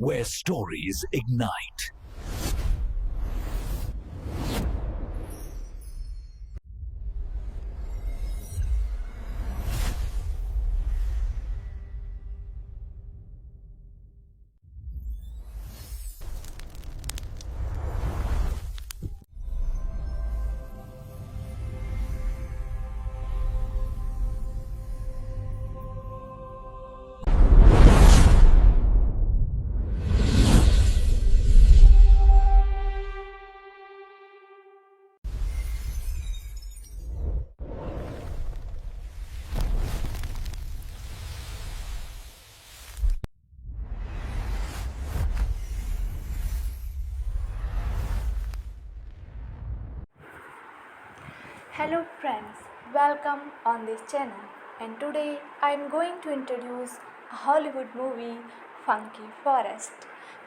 where stories ignite. Hello friends, welcome on this channel, and today I am going to introduce a Hollywood movie, Funky Forest,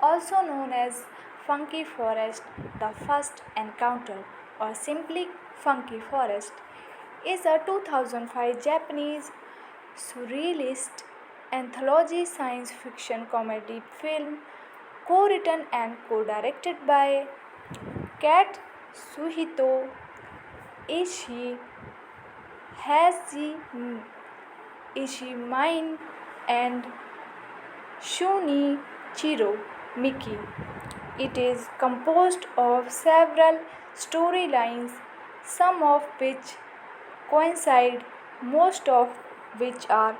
also known as Funky Forest: The First Encounter or simply Funky Forest, is a 2005 Japanese surrealist anthology science fiction comedy film co-written and co-directed by Kat Suhito Ishii, Haji Ishimine, and Shunichiro Miki. It is composed of several storylines, some of which coincide, most of which are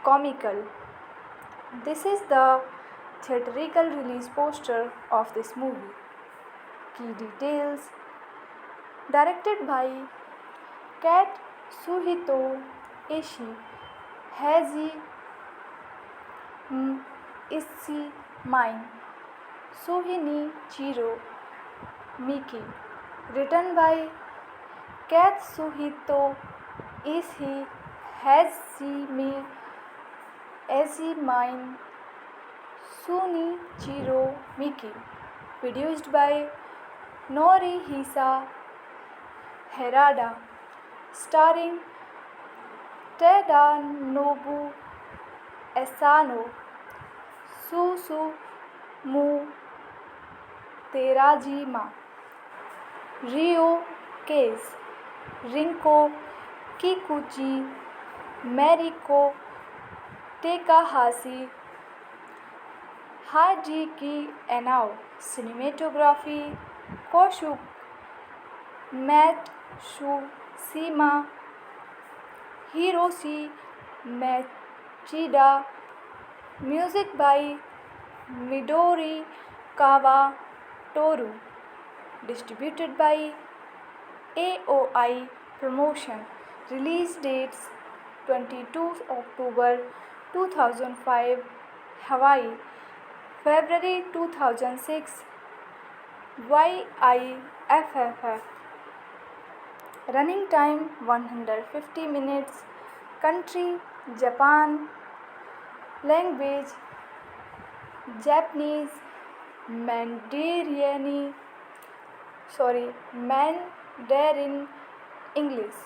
comical. This is the theatrical release poster of this movie. Key details: directed by Katsuhito Ishii, Haji Ishii, Shunichiro Miki. Written by Katsuhito Ishii, Haji Ishii, Shunichiro Miki. Produced by Norihisa Harada. Starring Tadanobu Asano, Susumu Terajima, Ryo Case, Rinko Kikuchi, Mariko Takahashi, Hajiki Anao. Cinematography: Koshuk Matsushima, Hiroshi Machida. Music by Midori Kawatoru. Distributed by AOI Promotion. Release dates: 22 October 2005 Hawaii, February 2006 YIFFF. Running time 150 minutes. Country: Japan. Language: Japanese. Mandarin English.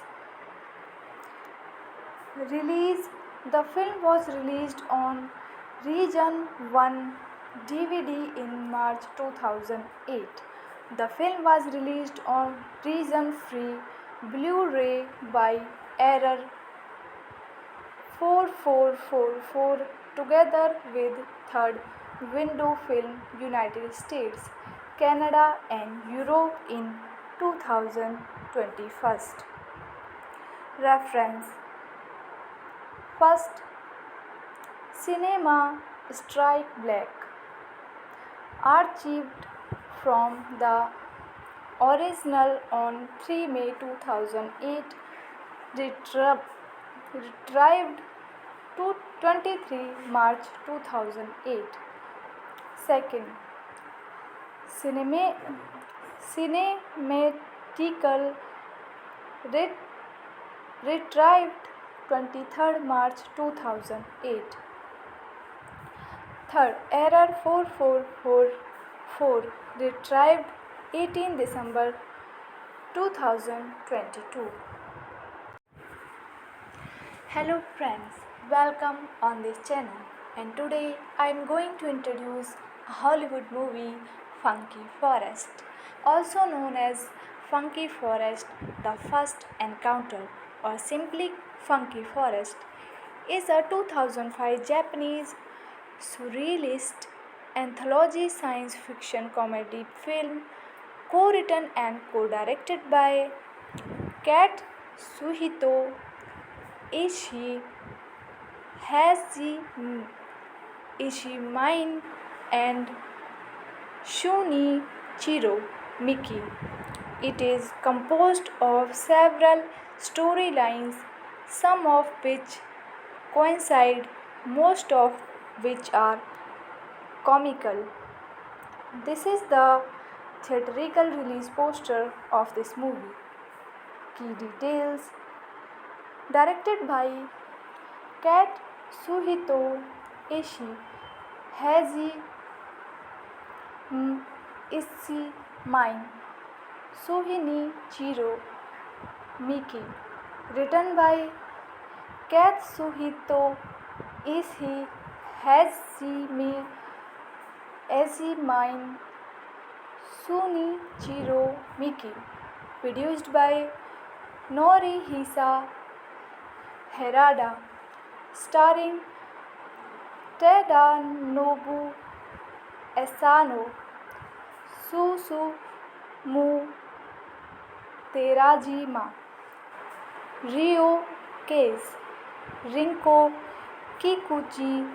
Release: the film was released on Region 1 DVD in March 2008. The film was released on Region Free Blu-ray by Error 4444 together with Third Window Film United States, Canada and Europe in 2021. Reference: First, Cinema Strike Black. Archived from the original on 3 May 2008. Retrieved to 23 March 2008. Second, Cinematical Retrieved 23rd March 2008. Third, Error 4444 Retrieved 18 December 2022. Hello friends, welcome on this channel. and today I am going to introduce a Hollywood movie, Funky Forest, also known as Funky Forest The First Encounter or simply Funky Forest, is a 2005 Japanese surrealist anthology science fiction comedy film co written and co directed by Kat Suhito Ishii, Haji Ishimine, and Shunichiro Miki. It is composed of several storylines, some of which coincide, most of which are comical. This is the theatrical release poster of this movie. Key details: directed by Kat Suhito Ishii, Haji Ishii-mine, Chiro Miki. Written by Katsuhito Ishii, Haji Ishii-mine, Chiro Miki. Produced by Norihisa Harada. Starring Tadanobu Asano, Susumu Terajima, Ryo Case, Rinko Kikuchi,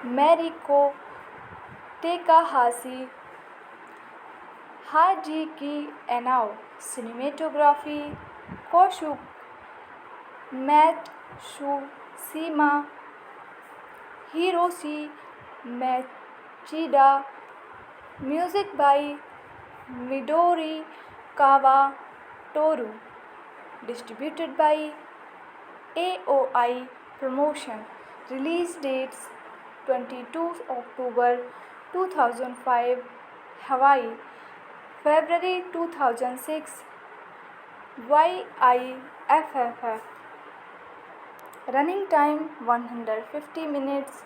Mariko Takahashi, Hajiki Anao. Cinematography: Koshuk Matsushima, Hiroshi Machida. Music by Midori Kawatoru. Distributed by AOI Promotion. Release dates: 22 October 2005 Hawaii, February 2006 YIFFF. Running time 150 minutes.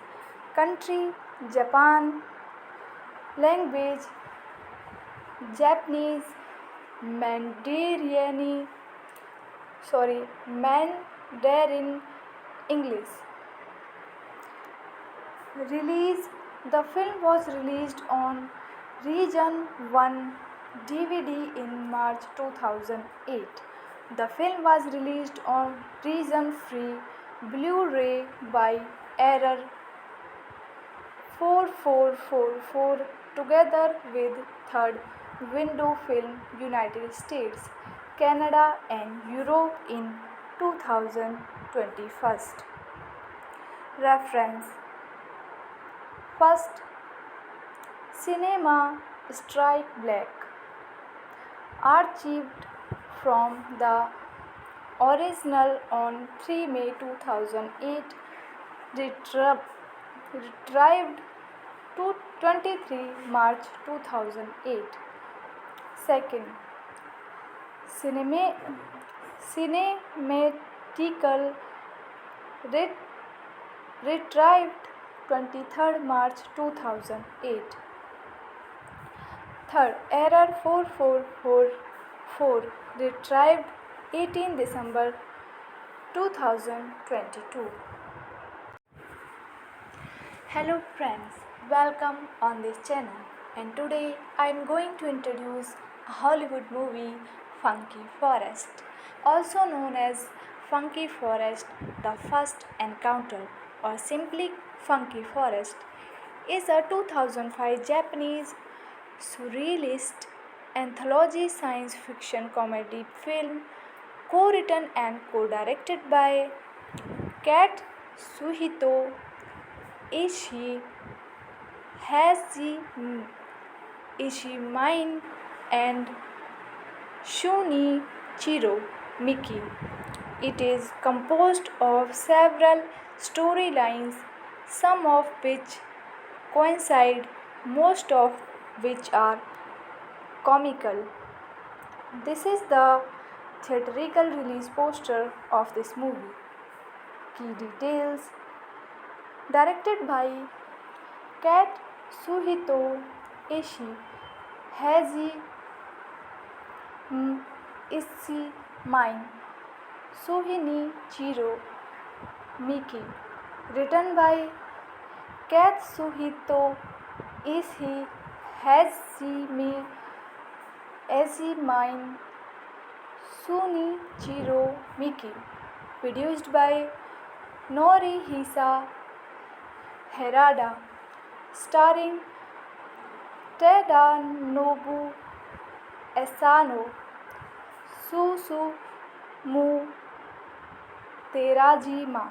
Country Japan. Language Japanese. Mandarin English. Release: the film was released on Region 1 DVD in March 2008. The film was released on Region Free Blu-ray by Error 4444 together with Third Window Film United States, Canada and Europe in 2021. Reference: First, Cinema Strike Black. Archived from the original on 3 May 2008. Retrieved to 23 March 2008. Second, Cinematical retrieved 23rd March 2008. Third, Error 4444 retrieved 18 December 2022. Hello friends, welcome on this channel, and today I am going to introduce a Hollywood movie, Funky Forest, also known as Funky Forest The First Encounter or simply Funky Forest, is a 2005 Japanese surrealist anthology science fiction comedy film co written and co directed by Kat Suhito Ishii, Haji Ishii-mine, and Shunichiro Miki. It is composed of several storylines, some of which coincide, most of which are comical. This is the theatrical release poster of this movie. Key details: directed by Katsuhito Ishii, Haji Ishii, Suhinichiro Miki. Written by Katsuhito Ishii, Hajime Ishii, Sunichiro Miki. Produced by Norihisa Harada. Starring Tadanobu Asano, Susumu Terajima,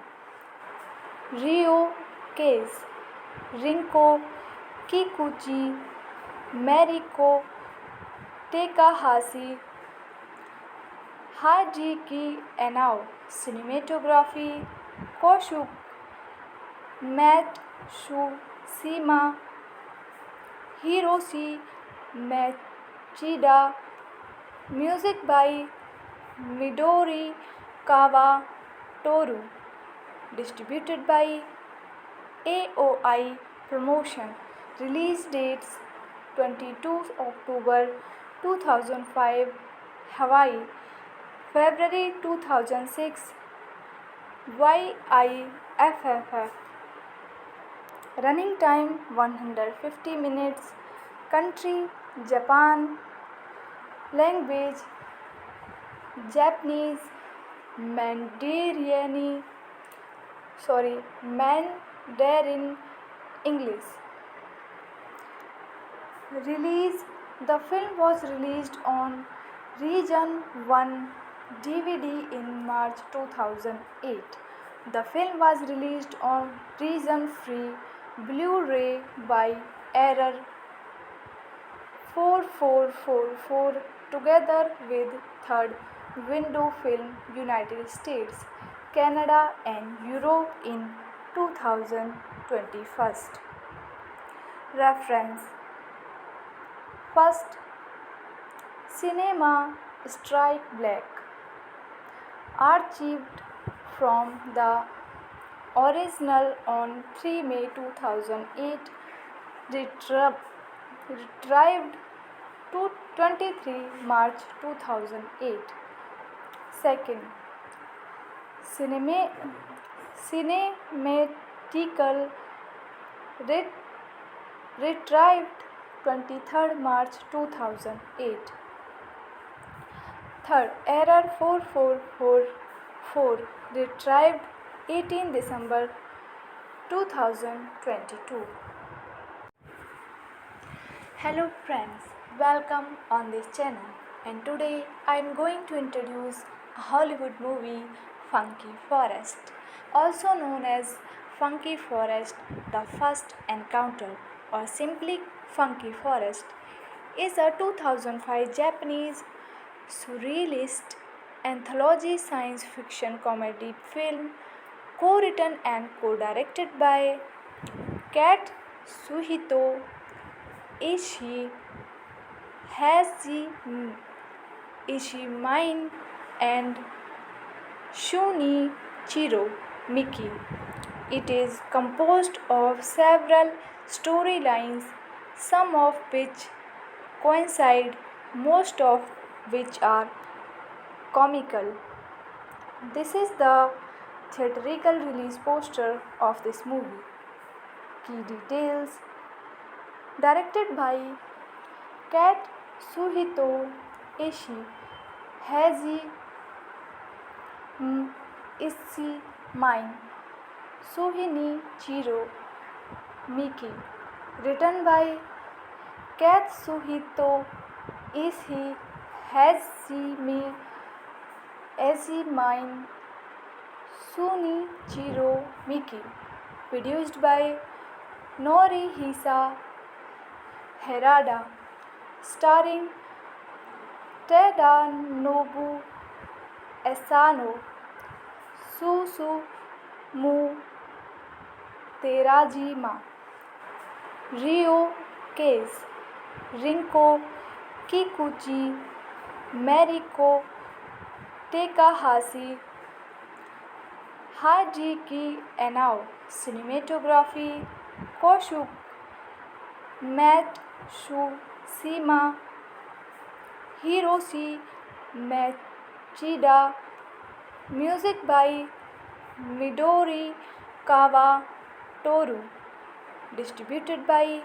Ryo Case, Rinko Kikuchi, Mariko Takahashi, Hajiki Anao. Cinematography Koshuk Matsushima, Hiroshi Machida. Music by Midori Kawatoru. Distributed by AOI Promotion. Release dates 22 October 2005 Hawaii, February 2006 YIFFF. Running time 150 minutes. Country Japan. Language Japanese, Mandarin English. Release. The film was released on Region 1 DVD in March 2008. The film was released on Region Free Blu-ray by Error 4444 together with Third Window Film United States, Canada and Europe in 2021. Reference. First, Cinema Strike Black. Archived from the original on 3 May 2008. Retrieved to 23 March 2008. Second, cinematical retrieved 23 March 2008. Third, Error 4444 retrieved 18 December 2022. Hello friends, welcome on this channel, and today I am going to introduce a Hollywood movie, Funky Forest, also known as Funky Forest: The First Encounter or simply Funky Forest, is a 2005 Japanese surrealist anthology science fiction comedy film co-written and co-directed by Katsuhito Ishii, Haji Ishii, and Shunichiro Miki. It is composed of several storylines, some of which coincide, most of which are comical. This is the theatrical release poster of this movie. Key details. Directed by Katsuhito Ishii, Haji Ishii, Suhinichiro Miki. Written by Katsuhito Ishii, Hajime Ishii, Sunichiro Miki. Produced by Norihisa Harada. Starring Tadanobu Asano, Susumu Terajima, Ryo Case, Rinko Kikuchi, Mariko Takahashi, Hajiki Enao. Cinematography Koshuk Matsushima. Hiroshi Machida. Music by Midori Kawatoru. Distributed by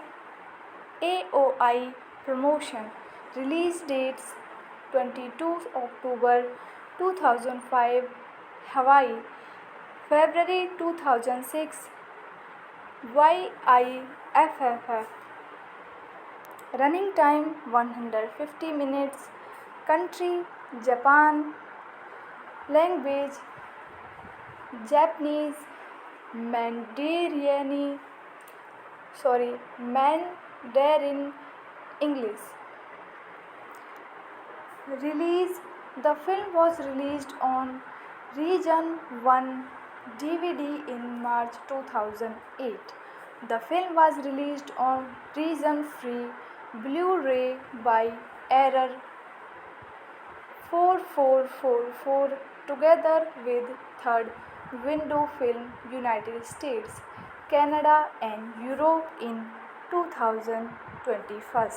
AOI Promotion. Release dates 22 October 2005 Hawaii, February 2006 YIFFF. Running time 150 minutes. Country Japan. Language Japanese. Mandarin English. Release. The film was released on Region 1 DVD in March 2008. The film was released on Region Free Blu-ray by Error 4444 together with Third Window Film United States, Canada and Europe in 2021.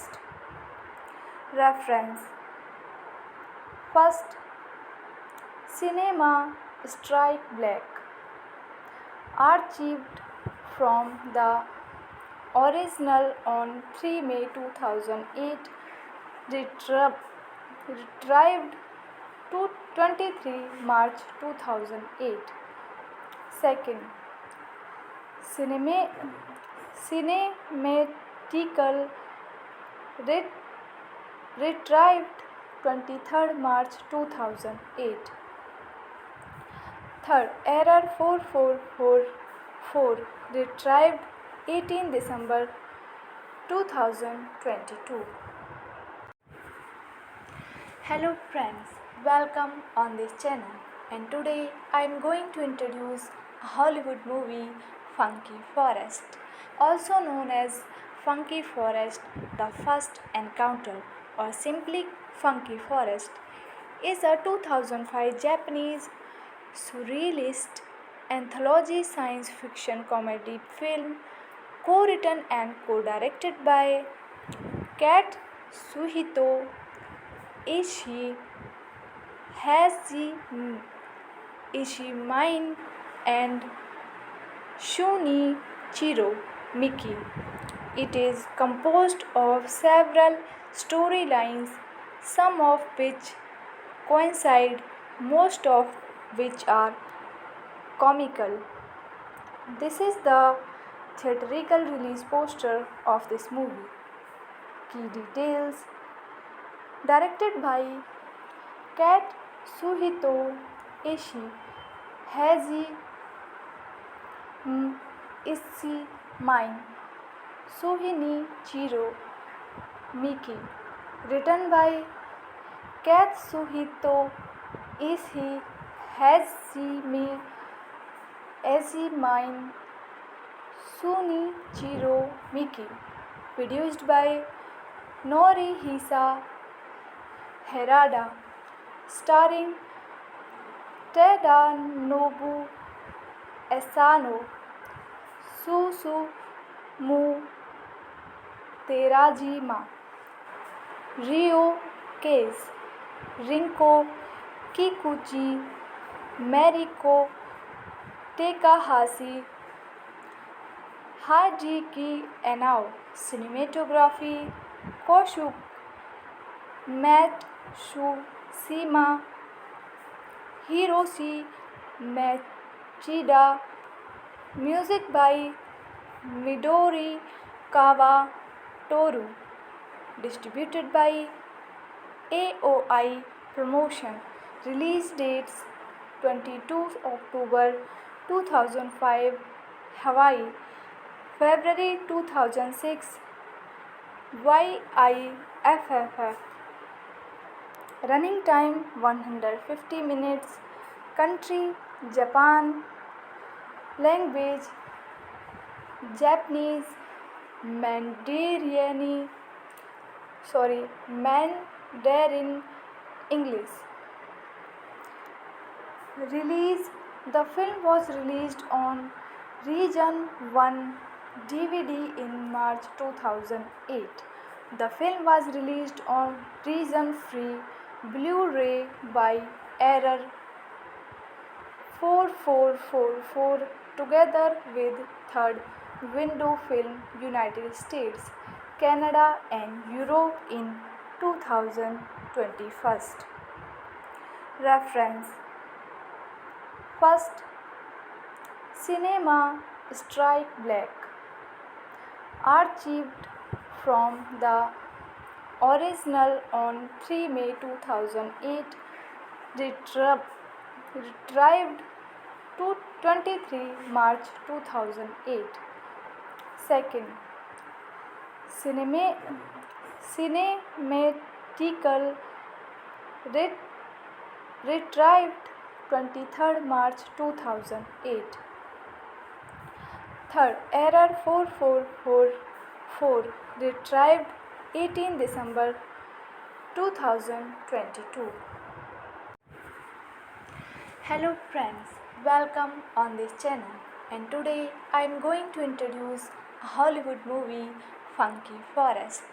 Reference. First, Cinema Strike Black. Archived from the original on 3 May 2008. Retrieved to 23 March 2008. Second, Cinematical Retrieved 23rd March 2008. Third, Error 4444 Retrieved 18 December 2022. Hello friends, welcome on this channel, and today I am going to introduce a Hollywood movie, Funky Forest. Also known as Funky Forest, The First Encounter, or simply Funky Forest, is a 2005 Japanese surrealist anthology science fiction comedy film co-written and co-directed by Katsuhito Ishii, Haji Ishimine, and Shunichiro Miki. It is composed of several storylines, some of which coincide, most of which are comical. This is the theatrical release poster of this movie. Key details. Directed by Katsuhito Ishii, Haji Ishimine, Shunichiro Miki. Written by Katsuhito Ishii, Haji Ishimine, Shunichiro Miki. Produced by Norihisa Harada. Starring Tadanobu Asano, Susumu Terajima, Ryo Case, Rinko Kikuchi, Mariko Takahashi, Hajiki Enao. Cinematography Koshuk Matsushima. Hiroshi Machida. Music by Midori Kawatoru. Distributed by AOI Promotion. Release dates 22 October 2005 Hawaii, February 2006 YIFFF. Running time 150 minutes. Country Japan. Language Japanese. Mandarin English. Release. The film was released on Region 1 DVD in March 2008. The film was released on region free Blu-ray by Error 4444 together with Third Window Film United States, Canada and Europe in 2021. Reference: First, Cinema Strike Black, archived from the original on 3 May 2008, retrieved to 23 March 2008. Second, cinematical retrieved 23rd March 2008. Third, Error 4444 retrieved 18 December 2022. Hello friends, welcome on this channel, and today I am going to introduce a Hollywood movie, Funky Forest,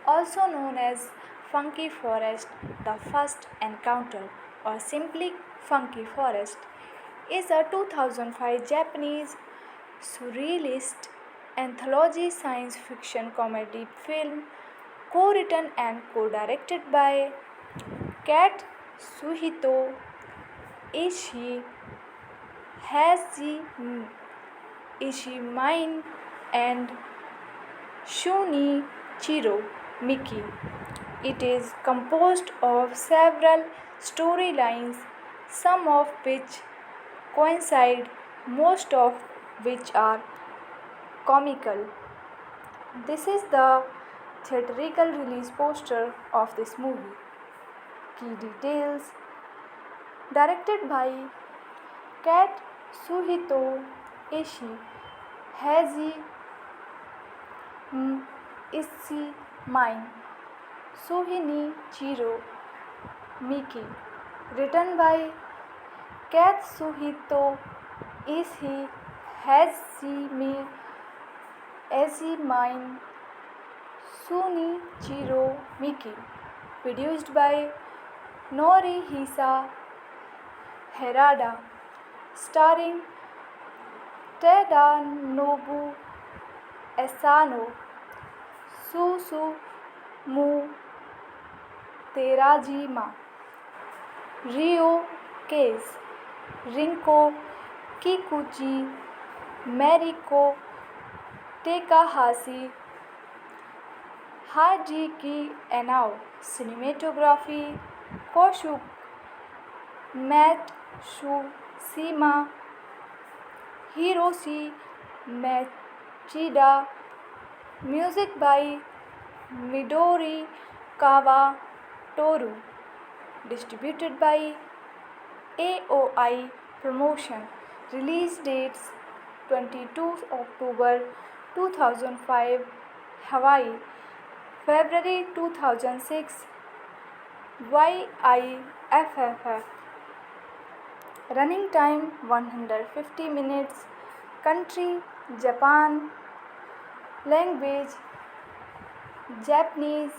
also known as Funky Forest: The First Encounter, or simply Funky Forest, is a 2005 Japanese surrealist anthology science fiction comedy film co-written and co-directed by Katsuhito Ishii, Haji Ishimine, and Shunichiro Miki. It is composed of several storylines, some of which coincide, most of which are comical. This is the theatrical release poster of this movie. Key details: directed by Katsuhito Ishii, Haji Ishimine, Shunichiro Miki. Written by Katsuhito Ishii, Haji Ishimine, Shunichiro Miki. Produced by Norihisa Harada. Starring Tadanobu Asano, Susumu Terajima, Ryo Case, Rinko Kikuchi, Mariko Takahashi, Hajiki Anao. Cinematography: Koshuk Matsushima, Hiroshi Machida. Music by Midori Kawatoru. Distributed by AOI Promotion. Release dates: 22 October 2005 Hawaii, February 2006 YIFFF. Running time 150 minutes. Country: Japan. Language: Japanese.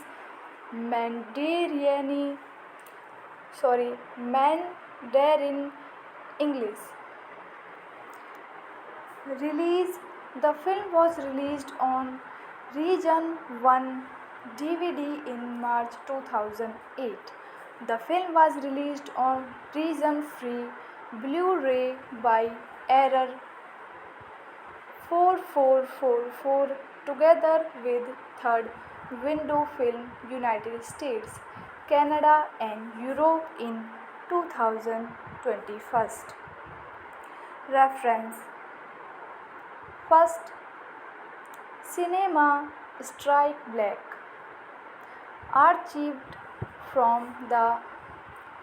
Mandarin English. Release: the film was released on Region 1 DVD in March 2008. The film was released on region free Blu-ray by Error 4444 together with Third Window Film United States, Canada and Europe in 2021. Reference: First, Cinema Strike Black, archived from the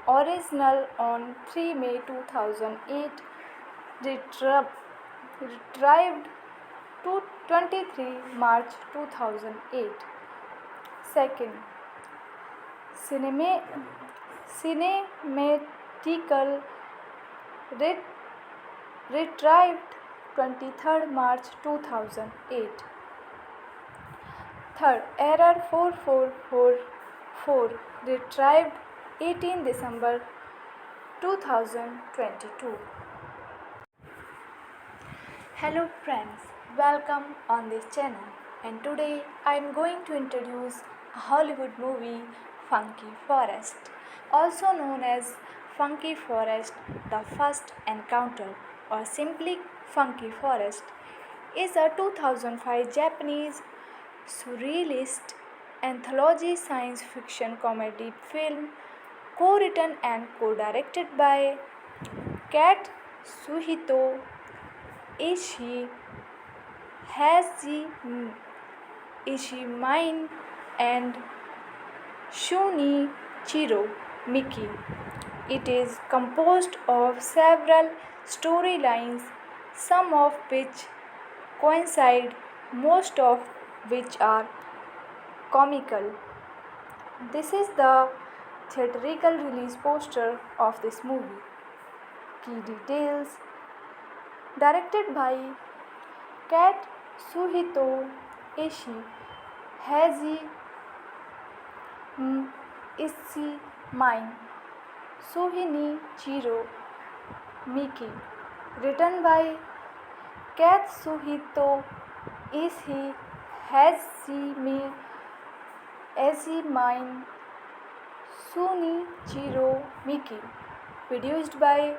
original on 3 May 2008, retrieved to 23 March 2008. Second, cinematical retrieved 23rd March 2008. Third, error 4444, retrieved 18 December 2022. Hello friends, welcome on this channel, and today I am going to introduce a Hollywood movie, Funky Forest. Also known as Funky Forest, The First Encounter, or simply Funky Forest, is a 2005 Japanese surrealist anthology science fiction comedy film co-written and co-directed by Katsuhito Ishii, Haji Ishimine, and Shunichiro Miki. It is composed of several storylines, some of which coincide, most of which are comical. This is the theatrical release poster of this movie. Key details: directed by Katsuhito Ishii, Haji Ishimine, Shunichiro Miki. Written by Katsuhito Ishii, Haji Ishimine, Shunichiro Miki. Produced by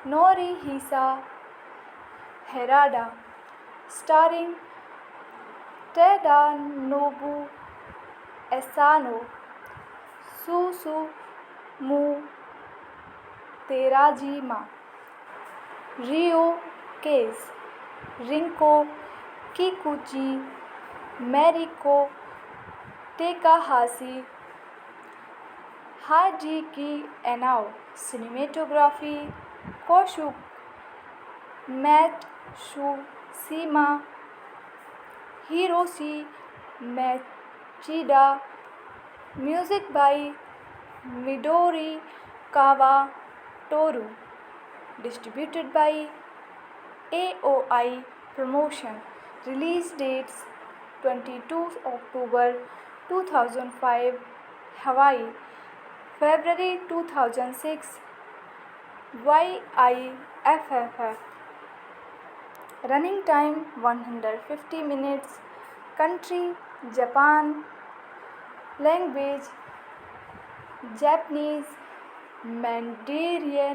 Norihisa Harada. Starring Tadanobu Asano, Susumu Terajima, Ryo Case, Rinko Kikuchi, Mariko Takahashi, Hajiki Anao. Cinematography: Koshuk Matsushima, Hiroshi Machida. Music by Midori Kawatoru. Distributed by AOI Promotion. Release dates: 22 October 2005 Hawaii, February 2006 YIFFF. Running time 150 minutes. Country: Japan. Language: Japanese. Mandarin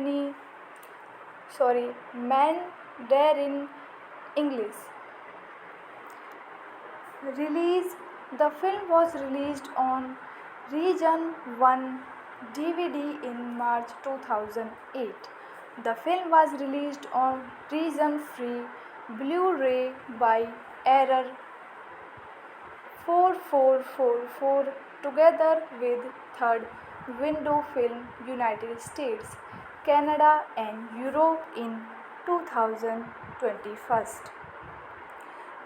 English. Release: the film was released on Region 1 DVD in March 2008. The film was released on Region Free Blu-ray by Error 4444 together with Third Window Film United States, Canada and Europe in 2021.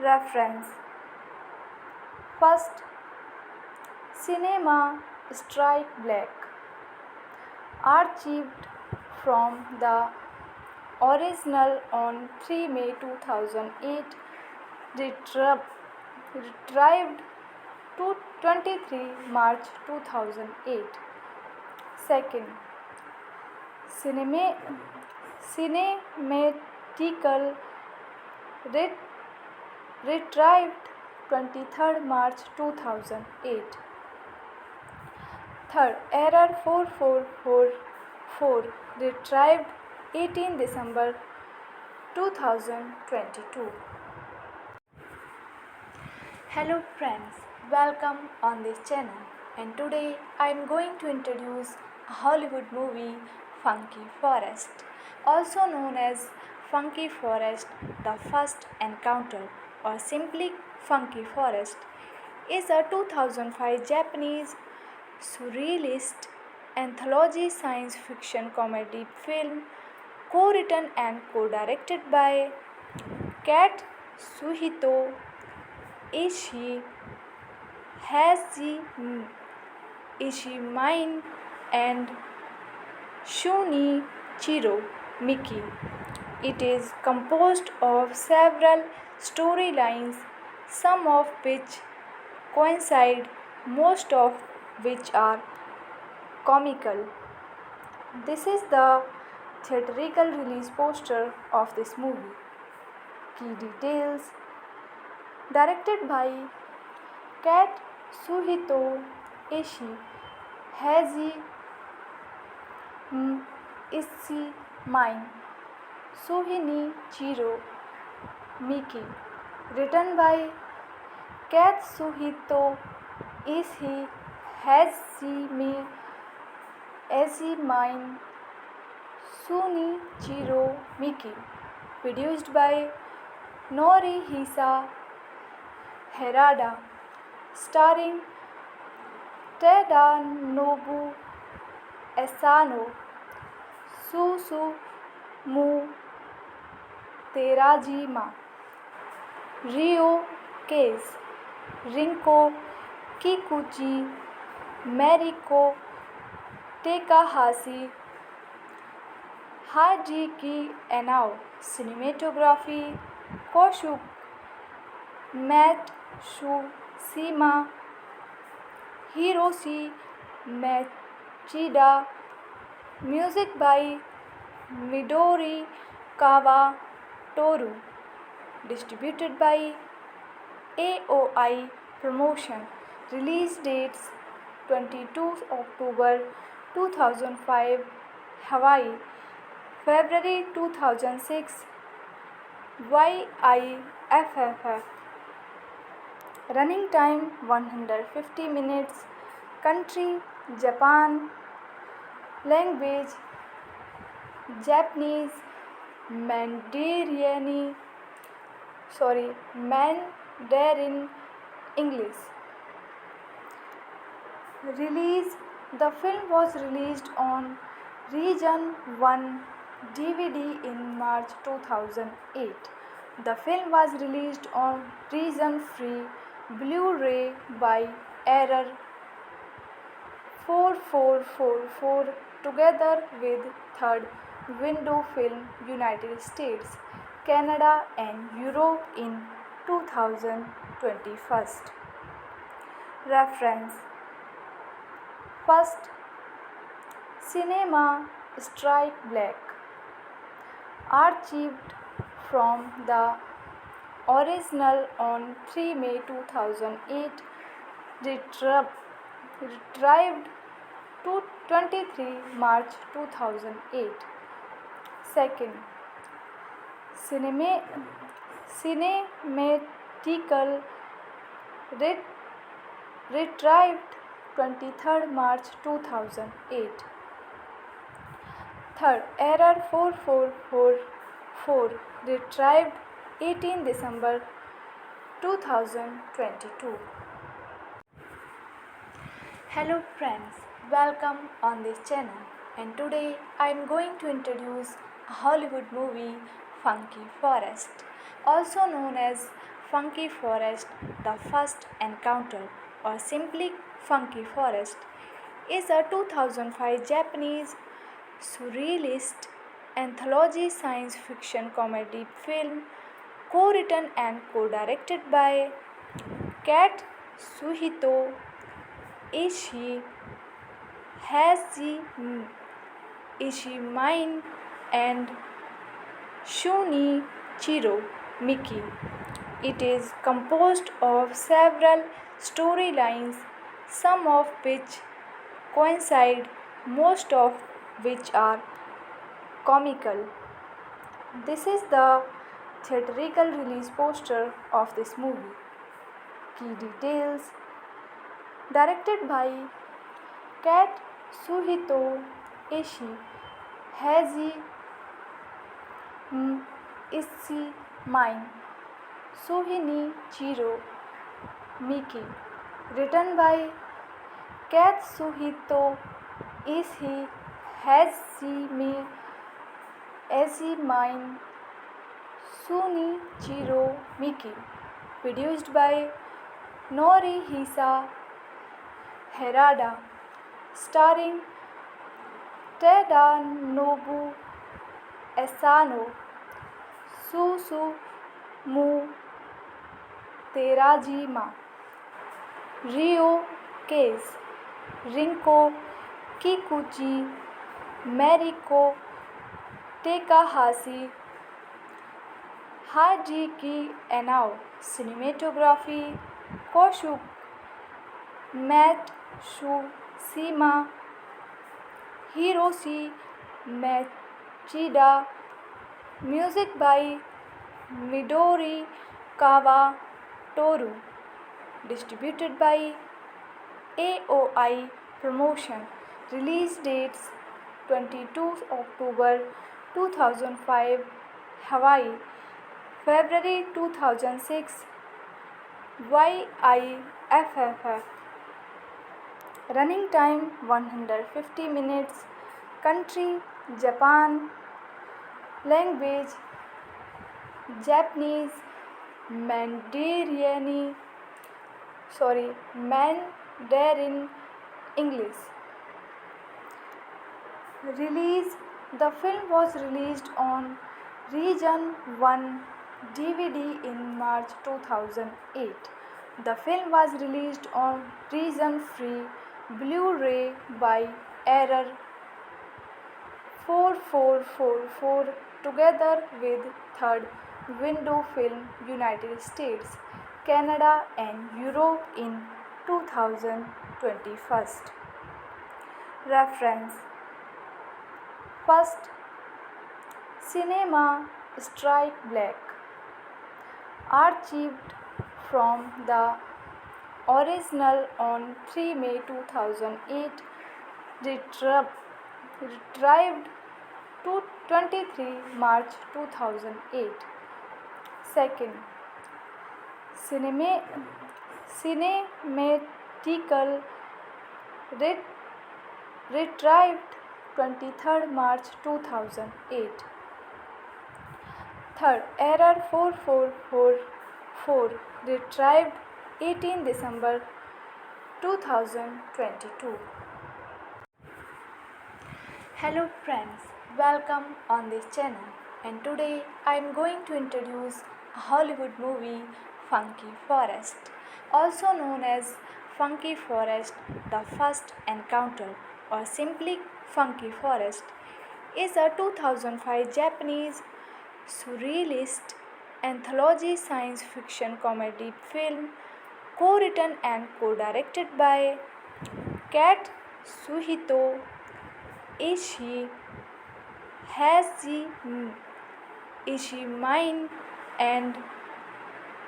Reference: First, Cinema Strike Black. Archived from the original on 3 May 2008. Retrieved to 23 March 2008. Second, Cinematical retrieved 23rd March 2008. Third, error 4444, retrieved 18 December 2022. Hello friends, welcome on this channel, and today I am going to introduce a Hollywood movie, Funky Forest. Also known as Funky Forest, The First Encounter, or simply Funky Forest, is a 2005 Japanese surrealist anthology science fiction comedy film co-written and co-directed by Katsuhito Ishii, Haji Ishimine, and Shunichiro Miki. It is composed of several storylines, some of which coincide, most of which are comical. This is the theatrical release poster of this movie. Key details: directed by Katsuhito Ishii, Haji Ishii, Suhinichiro Miki. Written by Katsuhito Ishii, Hajime Ishii, Sunichiro Miki. Produced by Norihisa Harada. Starring Tadanobu Asano, Susumu Terajima, Ryo Case, Rinko Kikuchi, Mariko Takahashi, Hajiki Anao. Cinematography: Koshuk Matsushima, Hiroshi Machida. Music by Midori Kawatoru. Distributed by AOI Promotion. Release dates: 22 October 2005 Hawaii, February 2006 YIFFF. Running time 150 minutes. Country: Japan. Language: Japanese. Mandarin English. Release: the film was released on Region 1 DVD in March 2008. The film was released on Region Free Blu-ray by Error 4444 together with Third Window Film United States, Canada and Europe in 2021. Reference: First, Cinema Strike Black. Archived from the original on 3 May 2008. Retrieved to 23 March 2008. Second, Cinematical. Retrieved 23 March 2008. Third, Error 4444. Retrieved 18 December 2022. Hello friends, welcome on this channel, and today I am going to introduce a Hollywood movie, Funky Forest, also known as Funky Forest: The First Encounter, or simply Funky Forest, is a 2005 Japanese surrealist anthology science fiction comedy film co-written and co-directed by Katsuhito Ishii, Haji Ishii, and Shunichiro Miki. It is composed of several storylines, some of which coincide, most of which are comical. This is the theatrical release poster of this movie. Key details: directed by Katsuhito Ishii, Haji Ishii, Suhinichiro Miki. Written by Katsuhito Ishii, Hajime Ishii, Sunichiro Miki. Produced by Norihisa Harada. Starring Tadanobu Asano, Susumu Terajima, Ryo Case, Rinko Kikuchi, Mariko Takahashi, Hajiki Anao, cinematography Koshuk Matsushima, Hiroshi Machida, music by Midori Kawatoru, distributed by AOI Promotion. Release dates 22 October 2005 Hawaii, February 2006 YIFFF. Running time 150 minutes. Country Japan. Language Japanese, Mandarin English. Release. The film was released on Region 1 DVD in March 2008. The film was released on Region Free Blu-ray by Error 4444 together with Third Window Film United States, Canada and Europe in 2021. Reference. First, Cinema Strike Black, archived from the original on 3 May 2008, retrieved to 23 March 2008. Second, cinematical retrieved 23rd March 2008. Third, Error 4444 retrieved 18 December 2022. Hello friends, welcome on this channel, and today I am going to introduce a Hollywood movie, Funky Forest, also known as Funky Forest: The First Encounter, or simply Funky Forest, is a 2005 Japanese surrealist anthology science fiction comedy film co-written and co-directed by Katsuhito Ishii, Haji Ishimine, and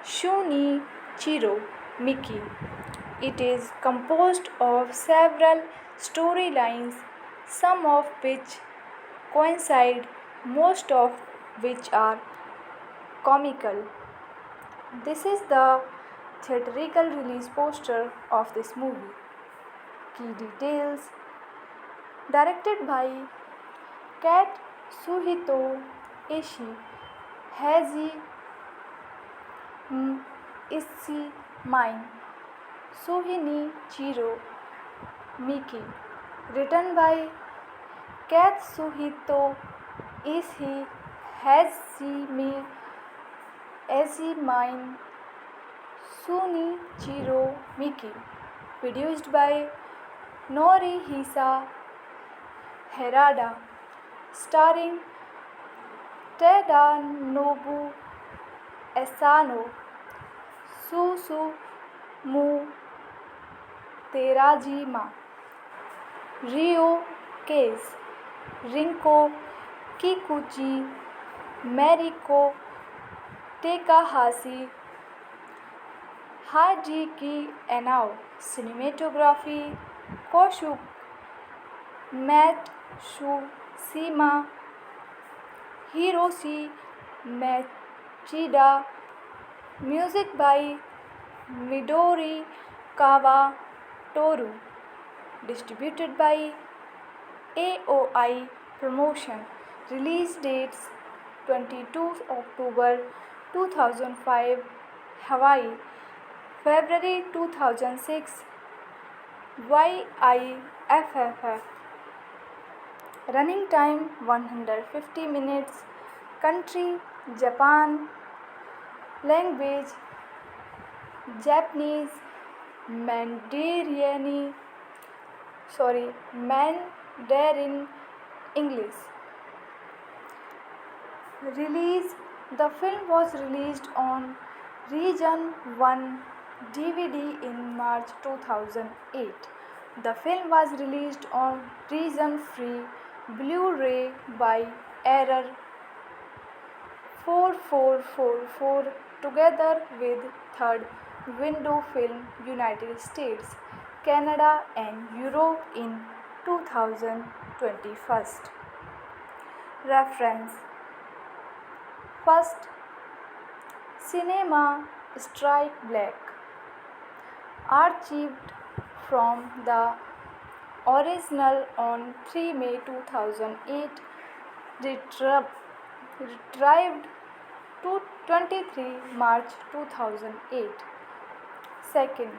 Shunichiro Miki. It is composed of several storylines, some of which coincide, most of which are comical. This is the theatrical release poster of this movie. Key details. Directed by Katsuhito Ishii, Haji Ishimine, Shunichiro Miki. Written by Katsuhito Ishii, Haji Ishimine, Shunichiro Miki. Produced by Norihisa Harada. Starring Tadanobu Asano, Susumu Terajima, Ryo Case, Rinko Kikuchi, Mariko Takahashi, Hajiki Anao, cinematography Koshuk Matsushima, Hiroshi Machida, music by Midori Kawatoru, distributed by AOI Promotion. Release dates 22 October 2005 Hawaii, February 2006 YIFFF. Running time 150 minutes. Country Japan. Language Japanese. Mandarin Mandarin English. Release. The film was released on Region 1 DVD in March 2008. The film was released on Region Free Blu-ray by Error 4444 together with Third Window Film United States, Canada and Europe in 2021. Reference. First, Cinema Strike Black, archived from the original on 3 May 2008, retrieved to 23 March 2008. Second,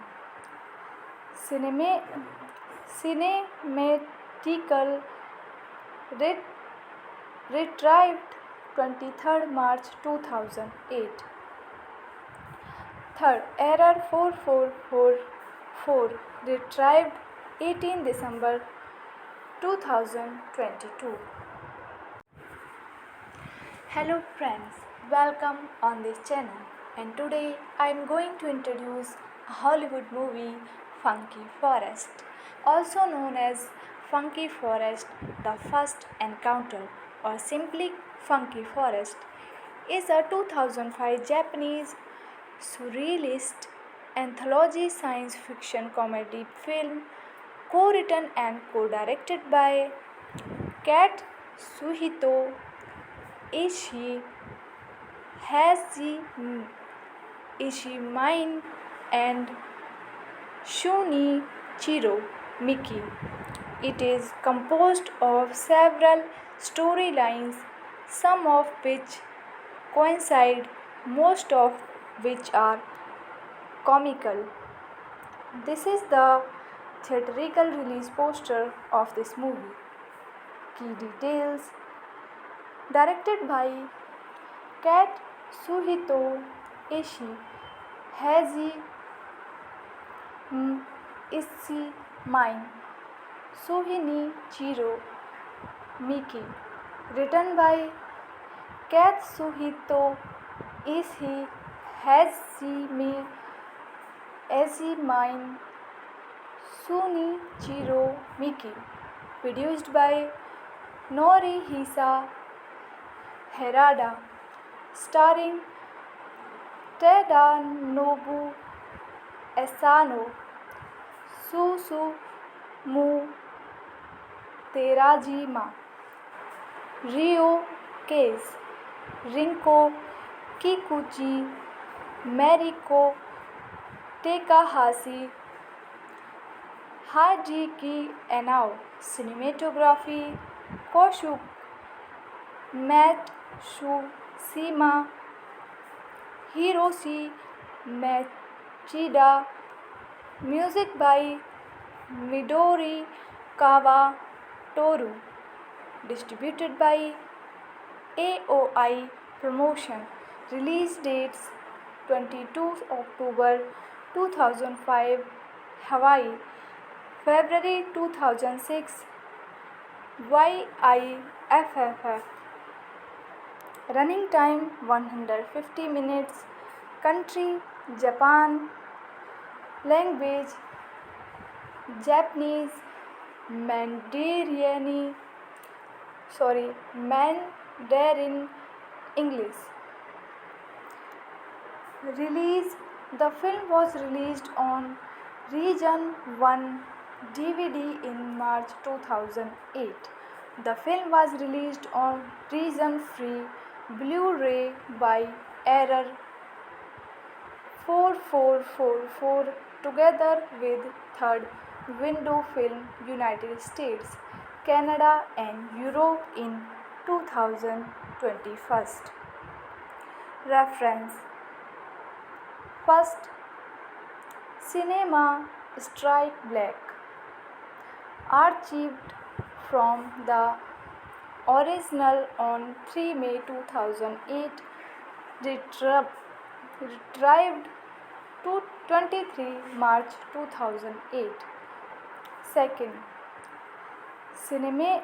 cinematical retrieved 23rd March 2008. Third, Error 4444 retrieved 18 December 2022. Hello friends, welcome on this channel, and today I am going to introduce a Hollywood movie, Funky Forest, also known as Funky Forest: The First Encounter, or simply Funky Forest, is a 2005 Japanese surrealist anthology science fiction comedy film co-written and co-directed by Katsuhito Ishii, Haji Ishimine, and Shunichiro Miki. It is composed of several storylines, some of which coincide, most of which are comical. This is the theatrical release poster of this movie. Key details: directed by Katsuhito Ishii, Haji Ishimine, Shunichiro Miki. Written by Katsuhito Ishii, Haji Ishimine, Shunichiro Miki. Produced by Norihisa Harada. Starring Tadanobu Asano, Susumu Terajima, Ryo Case, Rinko Kikuchi, Mariko Takahashi, Hajiki Anao. Cinematography: Koshuk Matsushima, Hiroshi Machida. Music by Midori Kawatoru. Distributed by AOI Promotion. Release dates: 22 October 2005 Hawaii, February 2006 YIFFF. Running time 150 minutes. Country Japan. Language Japanese. Mandarin English. Release. The film was released on Region 1 DVD in March 2008. The film was released on Region Free Blu-ray by Error 4444 together with Third Window Film United States, Canada and Europe in 2021. Reference. First, Cinema Strike Black, archived from the original on 3 May 2008, retrieved to 23 March 2008. Second, cinema,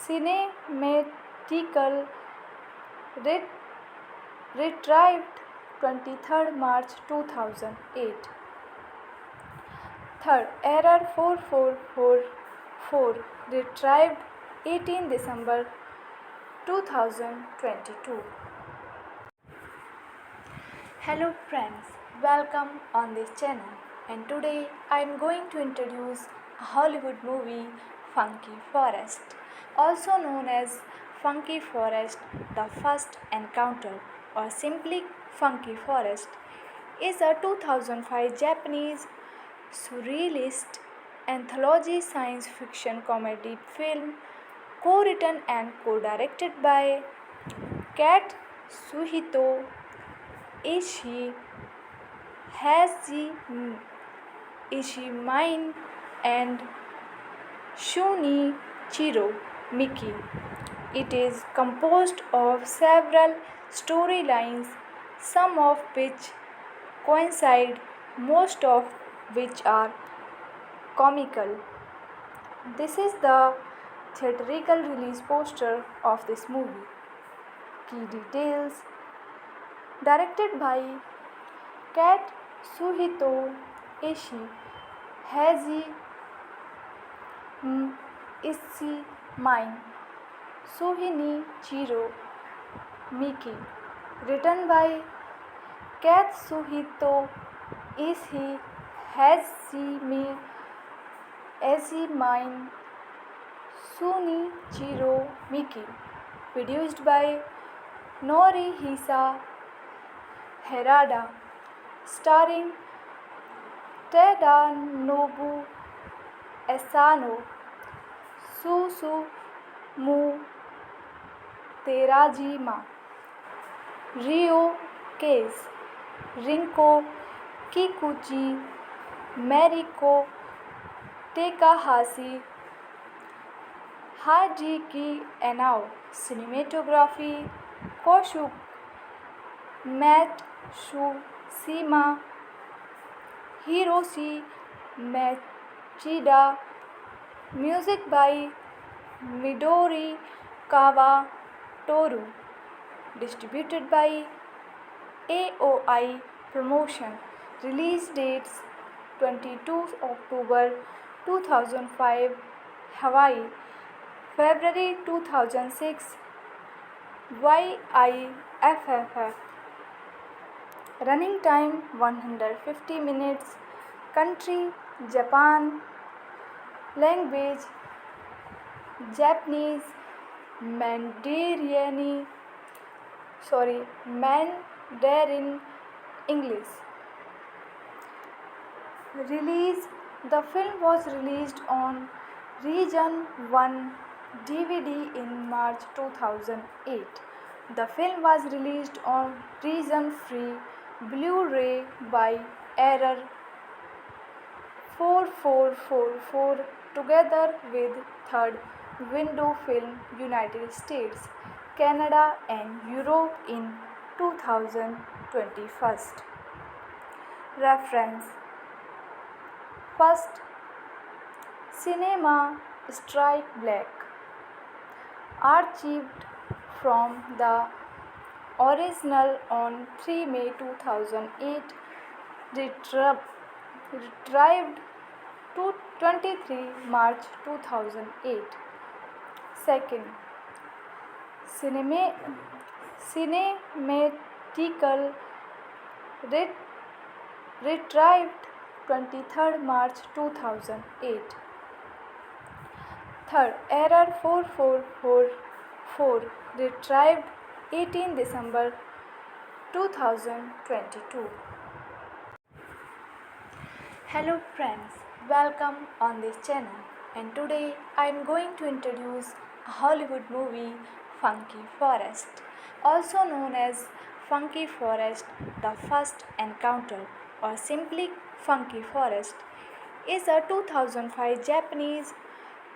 cinematical ret- retrieved 23rd March 2008. Third, error 4444 retrieved 18 December 2022. Hello friends, welcome on this channel, and today I am going to introduce a Hollywood movie, Funky Forest. Also known as Funky Forest, The First Encounter, or simply Funky Forest, is a 2005 Japanese surrealist anthology science fiction comedy film co-written and co-directed by Katsuhito Ishii, Haji Ishimine, and Shunichiro Miki. It is composed of several storylines, some of which coincide, most of which are comical. This is the theatrical release poster of this movie. Key details: directed by Katsuhito Ishii, Haji Ishimine, Shunichiro Miki. Written by Katsuhito Ishii, Ishimine, Shunichiro Miki. Produced by Norihisa Harada. Starring Tadanobu Asano, Susumu Terajima, Ryo Case, Rinko Kikuchi, Mariko Takahashi, Hajiki Anao. Cinematography: Koshuk Matsushima, Hiroshi Machida. Music by Midori Kawatoru. Distributed by AOI Promotion. Release dates: 22 October 2005 Hawaii, February 2006 YIFFF. Running time 150 minutes. Country: Japan. Language: Japanese. Mandarin English. Release: the film was released on Region 1 DVD in March 2008. The film was released on Region Free Blu-ray by Error 4444 together with Third Window Film United States, Canada and Europe in 2021. Reference: First, Cinema Strike Black. Archived from the original on 3 May 2008, retrieved to 23 March 2008. Second, cinematical retrieved 23rd March 2008. Third, error 4444 retrieved 18 December 2022. Hello friends, welcome on this channel, and today I am going to introduce a Hollywood movie, Funky Forest. Also known as Funky Forest, The First Encounter, or simply Funky Forest, is a 2005 Japanese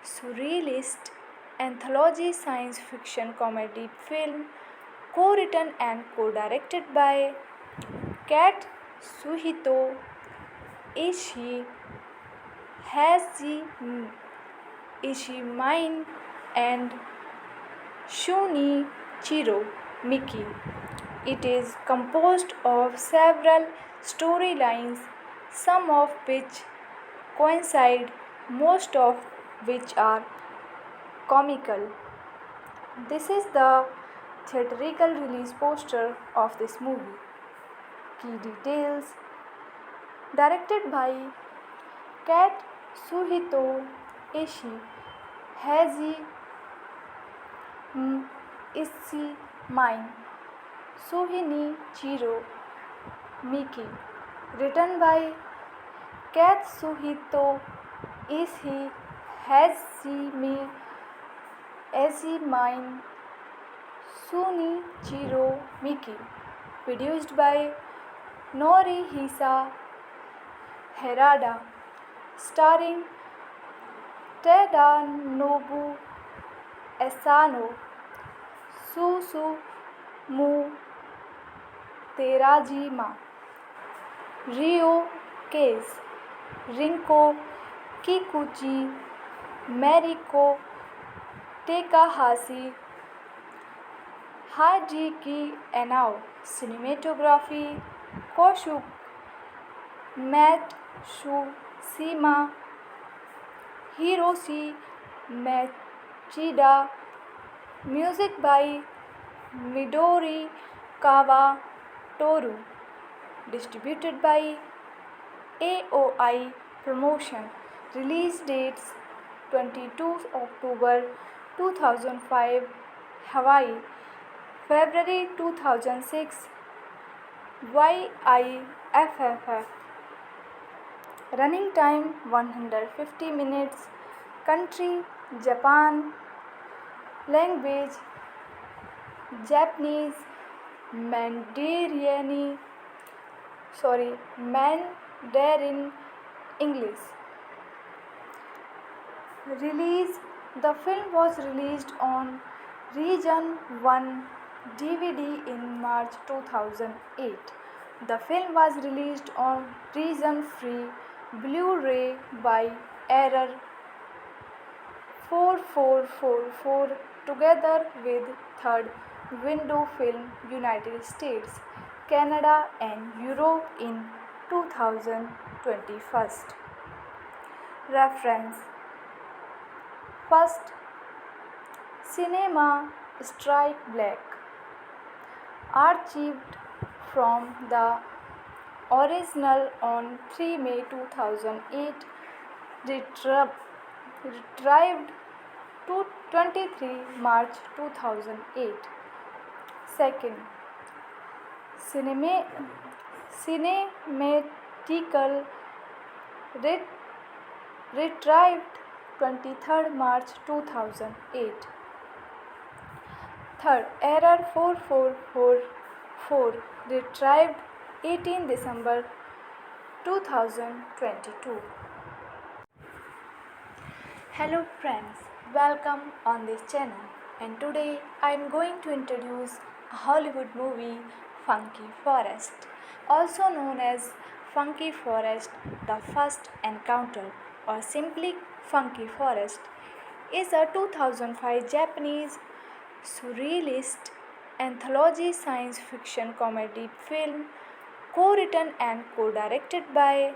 surrealist anthology science fiction comedy film co-written and co-directed by Katsuhito Ishii, Haji Ishimine, and Shunichiro Miki. It is composed of several storylines, some of which coincide, most of which are comical. This is the theatrical release poster of this movie. Key details: directed by Katsuhito Ishii, Haji Ishimine, Shunichiro Miki. Written by Katsuhito Ishii, Ishimine, Shunichiro Miki. Produced by Norihisa Harada. Starring Tadanobu Asano, Susumu Terajima, Ryo Case, Rinko Kikuchi, Mariko Takahashi, Hajiki Anao. Cinematography: Koshuk Matsushima, Hiroshi Machida. Music by Midori Kawatoru. Distributed by AOI Promotion. Release dates: 22 October 2005 Hawaii, February 2006 YIFFF. Running time 150 minutes. Country: Japan. Language: Japanese. Mandarin English. Release: the film was released on Region 1 DVD in March 2008. The film was released on Region Free Blu-ray by Error 4444 together with Third Window Film United States, Canada and Europe in 2021. Reference: First, Cinema Strike Black. Archived from the original on 3 May 2008. Retrieved to 23 March 2008. Second, Cinematical. Retrieved 23 March 2008. Third, Error 4444. Retrieved 18 December 2022. Hello friends, welcome on this channel, and today I am going to introduce a Hollywood movie, Funky Forest. Also known as Funky Forest: The First Encounter, or simply Funky Forest, is a 2005 Japanese surrealist anthology science fiction comedy film co-written and co-directed by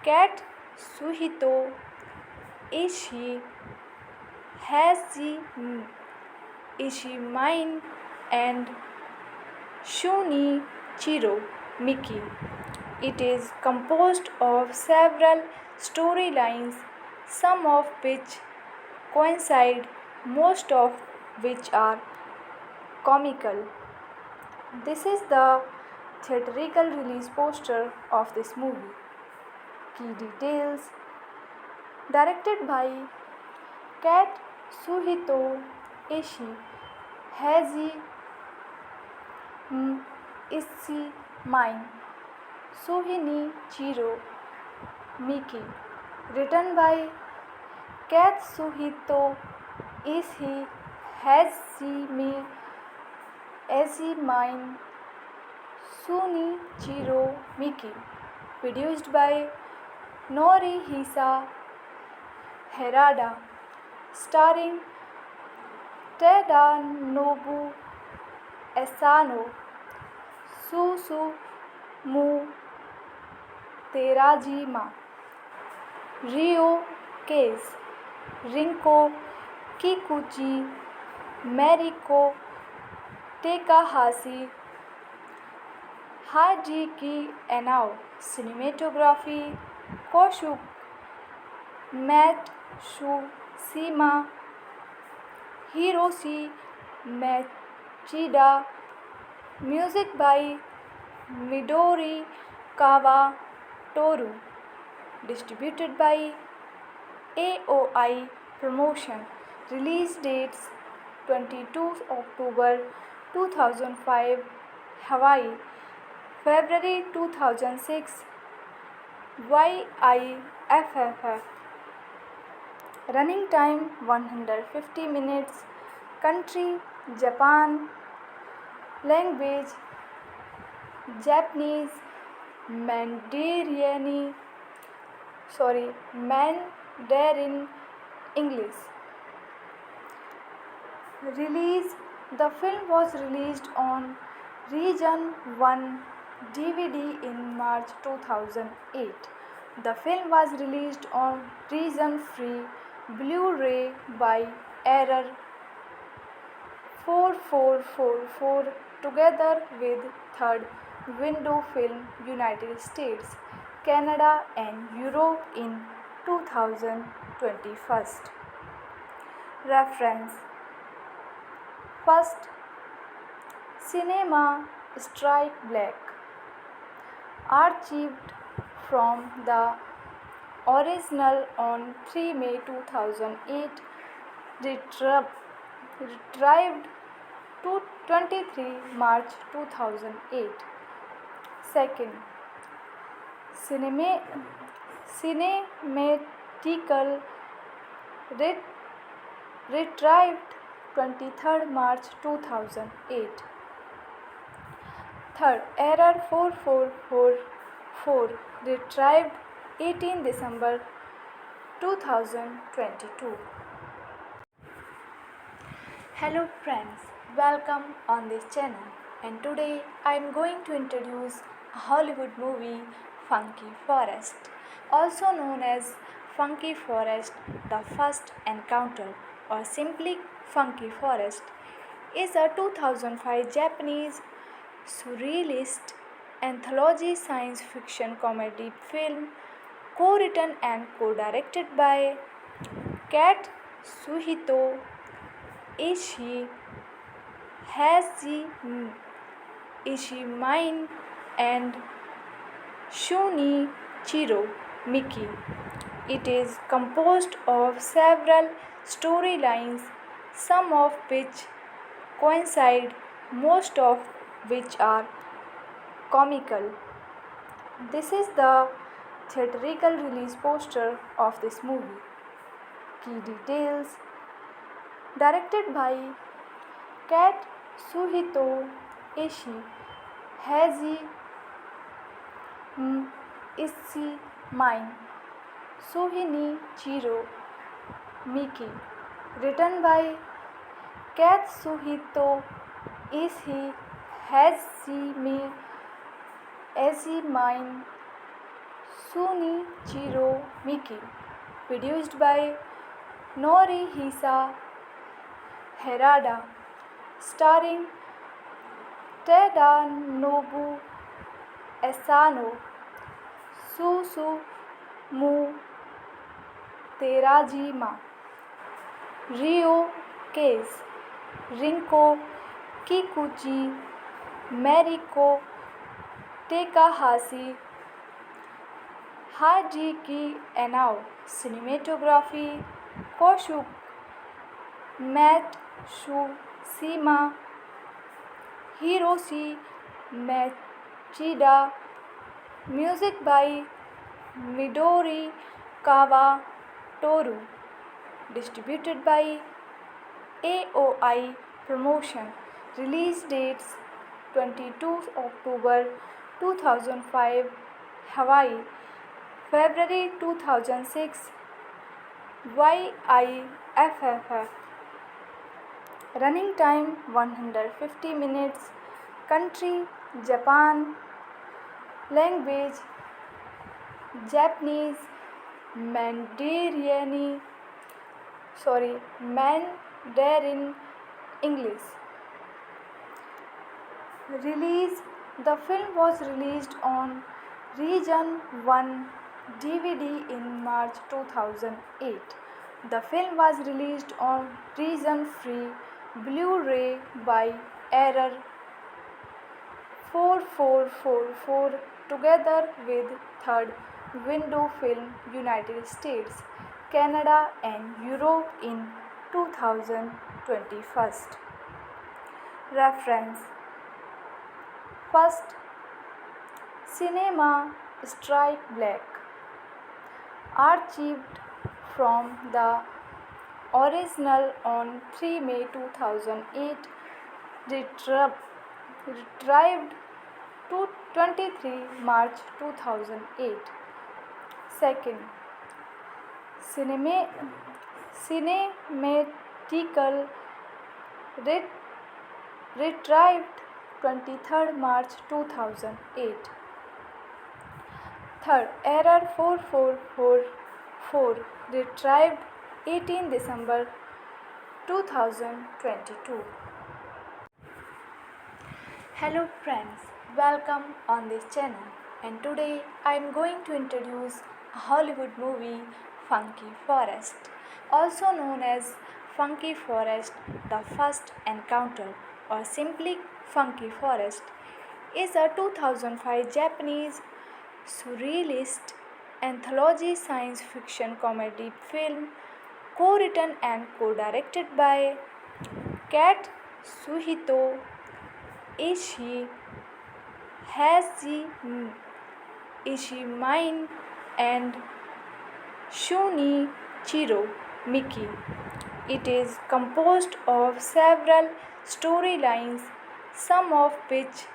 Katsuhito Ishii, Haji Ishimine, and Shunichiro Miki. It is composed of several storylines, some of which coincide, most of which are comical. This is the theatrical release poster of this movie. Key details: directed by Katsuhito Ishii, Haji Ishimine, Shunichiro Miki. Written by Katsuhito Ishi Hazimi Mine Sunichiro Miki. Produced by Norihisa Harada. Starring Tadanobu Asano, Susumu Terajima, Ryo Case, Rinko Kikuchi, Mariko Takahashi, Hajiki Anao. Cinematography Koshuk Matsushima, Hiroshi Machida. Music by Midori Kawatoru. Distributed by AOI Promotion. Release dates 22 October 2005 Hawaii, February 2006 YIFFF. Running time 150 minutes. Country Japan. Language Japanese, Mandarin English. Release. The film was released on Region 1 DVD in March 2008. The film was released on Region Free Blu-ray by Error 4444 together with Third Window Film United States, Canada and Europe in 2021. Reference. First, Cinema Strike Black. Archived from the original on 3 May 2008. Retrieved to 23 March 2008. Second, cinematical retrieved 23rd March 2008. Third, Error 4444 retrieved 18 December 2022. Hello friends, welcome on this channel, and today I am going to introduce a Hollywood movie, Funky Forest. Also known as Funky Forest, The First Encounter, or simply Funky Forest, is a 2005 Japanese surrealist anthology science fiction comedy film co-written and co-directed by Katsuhito Ishii, Ishimine, and Shunichiro Miki. It is composed of several storylines, some of which coincide, most of which are comical. This is the theatrical release poster of this movie. Key details. Directed by Katsuhito Ishii, Ishimine, Shunichiro Miki. Written by Katsuhito Ishii, Ishimine, Shunichiro Miki. Produced by Norihisa Harada. Starring Tadanobu Asano, Susumu Terajima, Ryo Case, Rinko Kikuchi, Mariko Takahashi, Hajiki Anao. Cinematography Koshuk Matsushima, Hiroshi Machida. Music by Midori Kawatoru. Distributed by AOI Promotion. Release dates 22 October 2005 Hawaii, February 2006 YIFFF. Running time 150 minutes. Country Japan. Language Japanese. Mandarin Mandarin English. Release. The film was released on Region 1 DVD in March 2008. The film was released on Region Free Blu-ray by Error 4444 together with Third Window Film United States, Canada and Europe in 2021. Reference. First, Cinema Strike Black. Archived from the original on 3 May 2008. Retrieved to 23 March 2008. Second, Cinematical Retrieved 23rd March 2008. Third, Error 4444 Retrieved 18 December 2022. Hello friends, welcome on this channel, and today I am going to introduce a Hollywood movie, Funky Forest. Also known as Funky Forest, The First Encounter, or simply Funky Forest, is a 2005 Japanese surrealist anthology science fiction comedy film co-written and co-directed by Katsuhito Ishii, Haji Ishimine, and Shunichiro Miki. It is composed of several storylines, some of which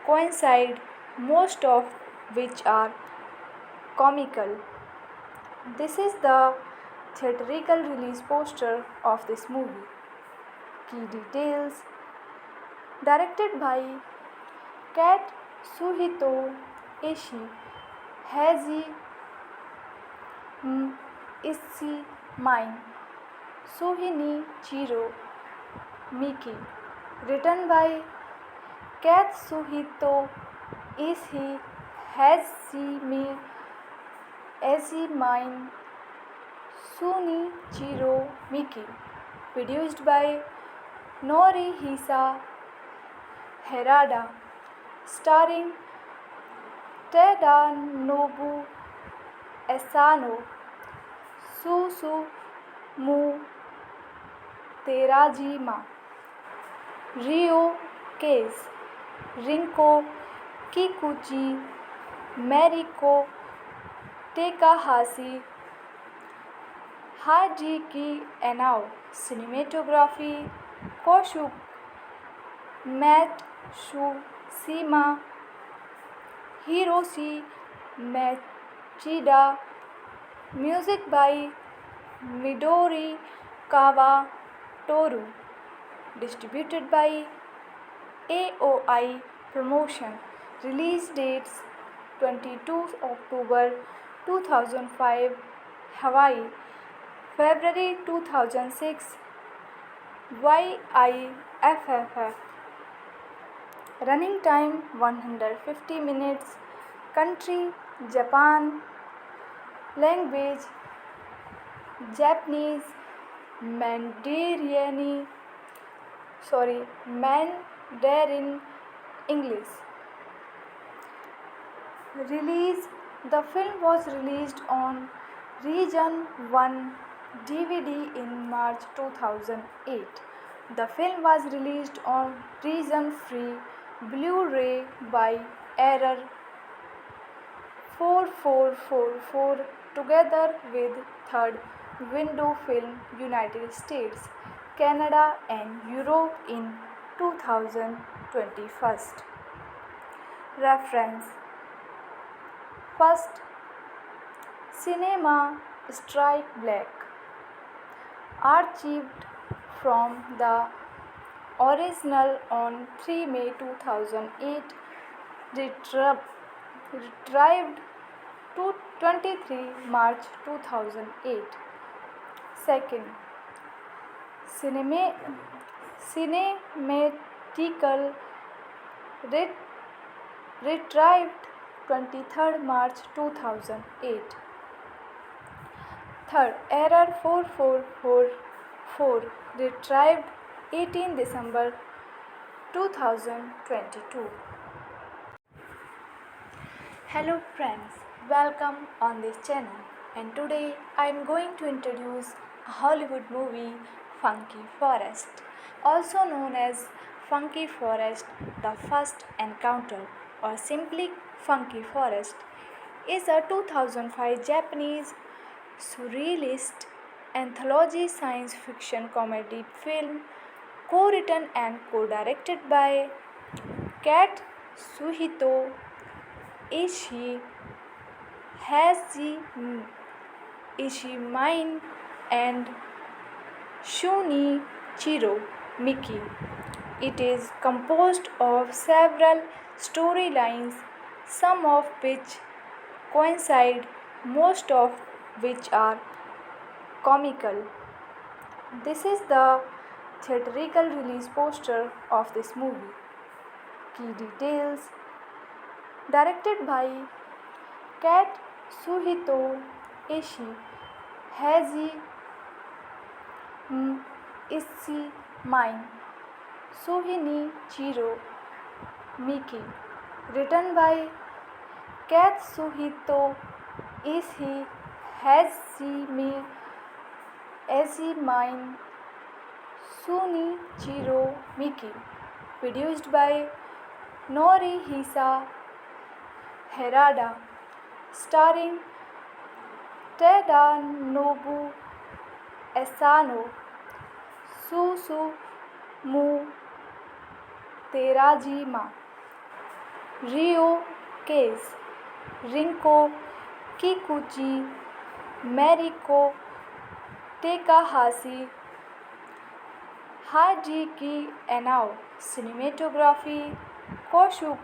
coincide, most of which are comical. This is the theatrical release poster of this movie. Key details. Directed by Katsuhito Ishii, Haji Ishimine, Shunichiro Miki. Written by Katsuhito Ishii, Haji Ishimine, Shunichiro Miki. Produced by Norihisa Harada. Starring Tadanobu Asano, Susumu Terajima, Ryo Case, Rinko Kikuchi, Mariko Takahashi, Hajiki Anao. Cinematography Koshuk Matsushima, Hiroshi Machida. Music by Midori Kawatoru. Distributed by AOI Promotion. Release dates 22 October 2005 Hawaii, February 2006 YIFFF. Running time 150 minutes. Country Japan. Language Japanese. Mandarin English. Release. The film was released on Region 1 DVD in March 2008. The film was released on Region Free Blu-ray by Error 4444 together with Third Window Film United States, Canada and Europe in 2021. Reference. First, Cinema Strike Black, archived from the original on 3 May 2008, retrieved to 23 March 2008. Second, cinematical retrieved 23rd March 2008. Third, error 4444 retrieved 18 December 2022. Hello friends, welcome on this channel, and today I am going to introduce a Hollywood movie, Funky Forest, also known as Funky Forest: The First Encounter, or simply Funky Forest, is a 2005 Japanese surrealist anthology science fiction comedy film co-written and co-directed by Katsuhito Ishii, Haji Ishimine, and Shunichiro Miki. It is composed of several storylines, some of which coincide, most of which are comical. This is the theatrical release poster of this movie. Key details: directed by Katsuhito Ishii, Haji Ishimine, Shunichiro Miki. Written by Katsuhito Ishii, Haji Ishimine, Shunichiro Miki. Produced by Norihisa Harada. Starring Tadanobu Asano, Susumu Terajima, Ryo Case, Rinko Kikuchi, Mariko Takahashi, Hajiki Anao. Cinematography: Koshuk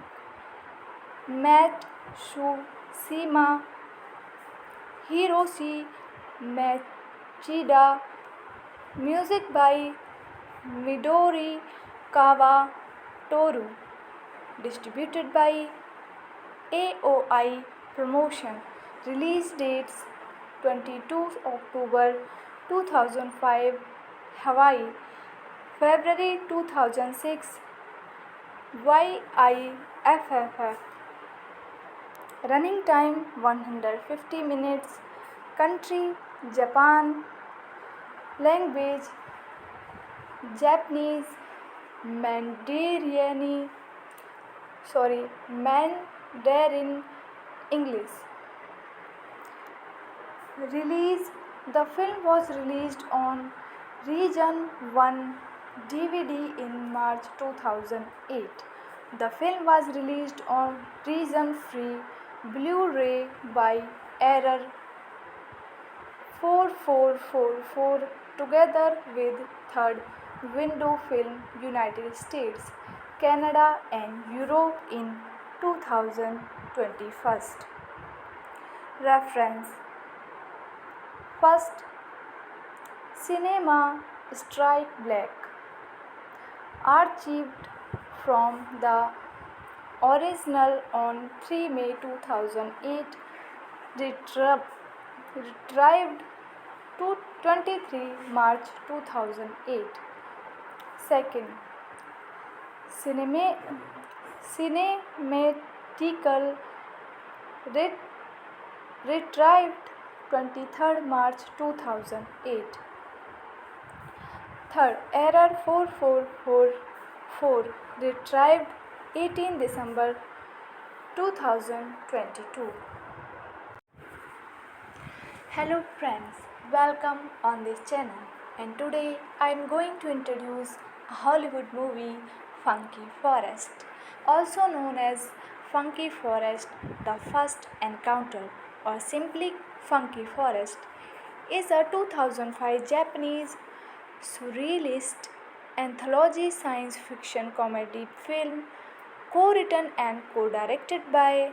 Matsushima, Hiroshi Machida. Music by Midori Kawatoru. Distributed by AOI Promotion. Release dates: 22 October 2005 Hawaii, February 2006 YIFFF. Running time 150 minutes. Country: Japan. Language: Japanese. Mandarin English. Release: the film was released on Region 1 DVD in March 2008. The film was released on Region Free Blu-ray by Error 4444 together with Third Window Film United States, Canada and Europe in 2021. Reference. First, Cinema Strike Black, archived from the original on 3 May 2008, retrieved to 23 March 2008. Second, cinematical retrieved 23rd March 2008. Third, error 4444 retrieved 18 December 2022. Hello friends, welcome on this channel, and today I am going to introduce a Hollywood movie, Funky Forest, also known as Funky Forest The First Encounter or simply Funky Forest, is a 2005 Japanese surrealist anthology science fiction comedy film co written and co directed by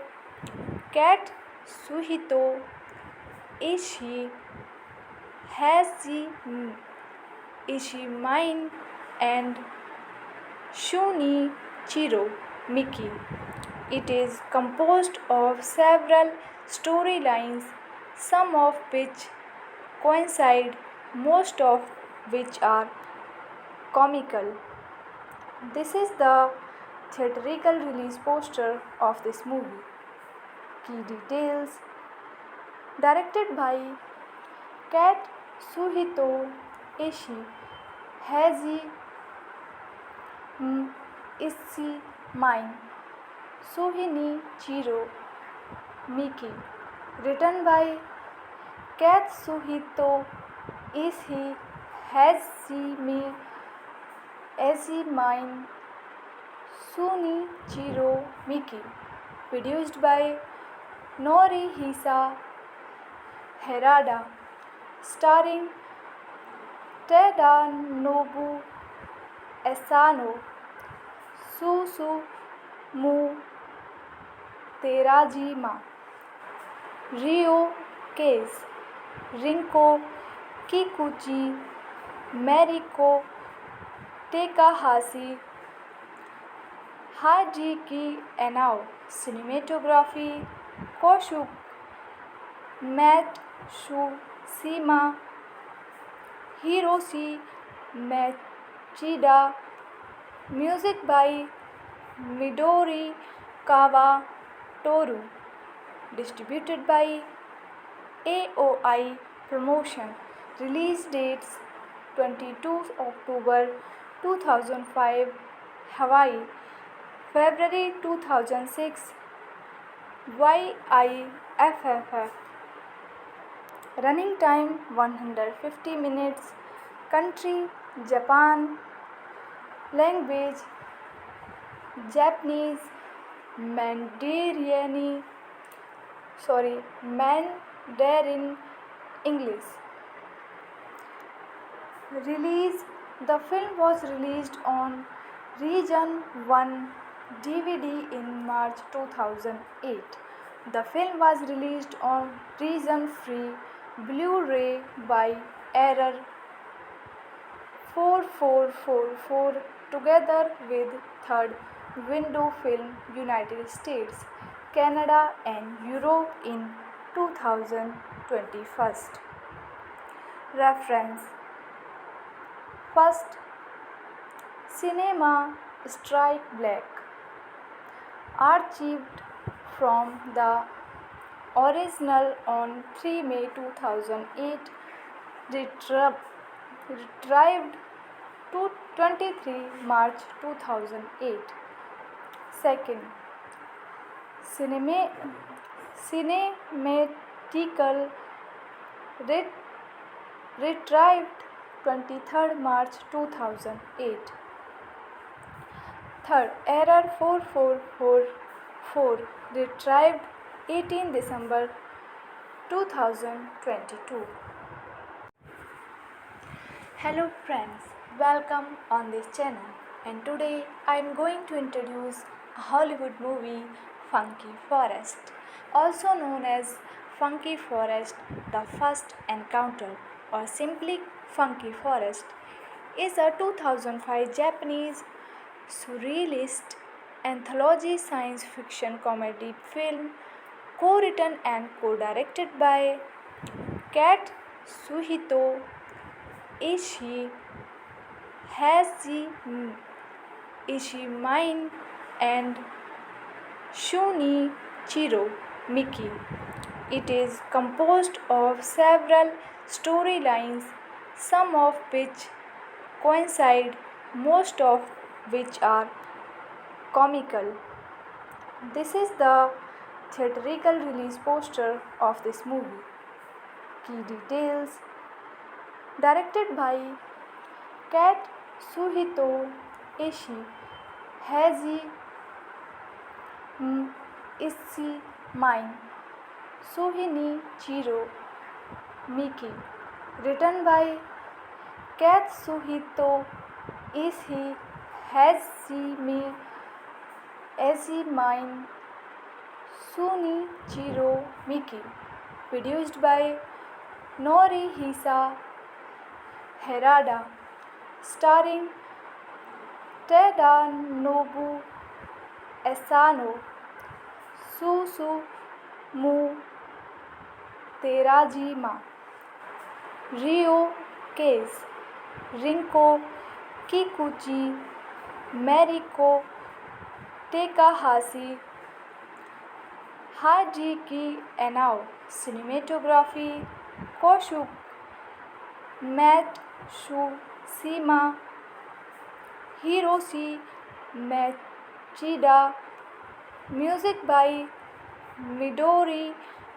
Kat Suhito Ishii, Haji Ishimine, and Shunichiro Miki. It is composed of several storylines, some of which coincide, most of which are comical. This is the theatrical release poster of this movie. Key details: directed by Katsuhito Ishii, Haji Ishii, Suhinichiro Miki. Written by Katsuhito Ishii, Ishii, Sunichiro Miki. Produced by Norihisa Harada. Starring Tadanobu Asano, Susumu Terajima, Ryo Case, Rinko Kikuchi, Mariko Takahashi, Hajiki Anao. Cinematography: Koshuk Matsushima, Hiroshi Machida. Music by Midori Kawatoru. Distributed by AOI Promotion. Release dates: 22 October 2005 Hawaii, February 2006 YIFFF. Running time 150 minutes. Country: Japan. Language: Japanese. Mandarin English. Release: the film was released on Region 1 DVD in March 2008. The film was released on Region Free Blu-ray by Error 4444 together with Third Window Film United States, Canada and Europe in 2021. Reference: First, Cinema Strike Black. Archived from the original on 3 May 2008. Retrieved to 23 March 2008. Second, Cinematical Retrieved 23 March 2008. Third, Error 4444 Retrieved 18 December 2022. Hello friends, welcome on this channel, and today I am going to introduce a Hollywood movie, Funky Forest, also known as Funky Forest The First Encounter or simply Funky Forest, is a 2005 Japanese surrealist anthology science fiction comedy film co written and co directed by Katsuhito Ishii, Haji Ishimine, and Shunichiro Miki. It is composed of several storylines, some of which coincide, most of which are comical. This is the theatrical release poster of this movie. Key details: directed by Katsuhito Ishii, Haji Ishii, Suhinichiro Miki. Written by Katsuhito Ishii, Hajime Ezimine, Sunichiro Miki. Produced by Norihisa Harada. Starring Tadanobu Asano, Susumu Terajima, Ryo Case, Rinko Kikuchi, Mariko Takahashi, Hajiki Anao. Cinematography Koshuk Matsushima, Hiroshi Machida. Music by Midori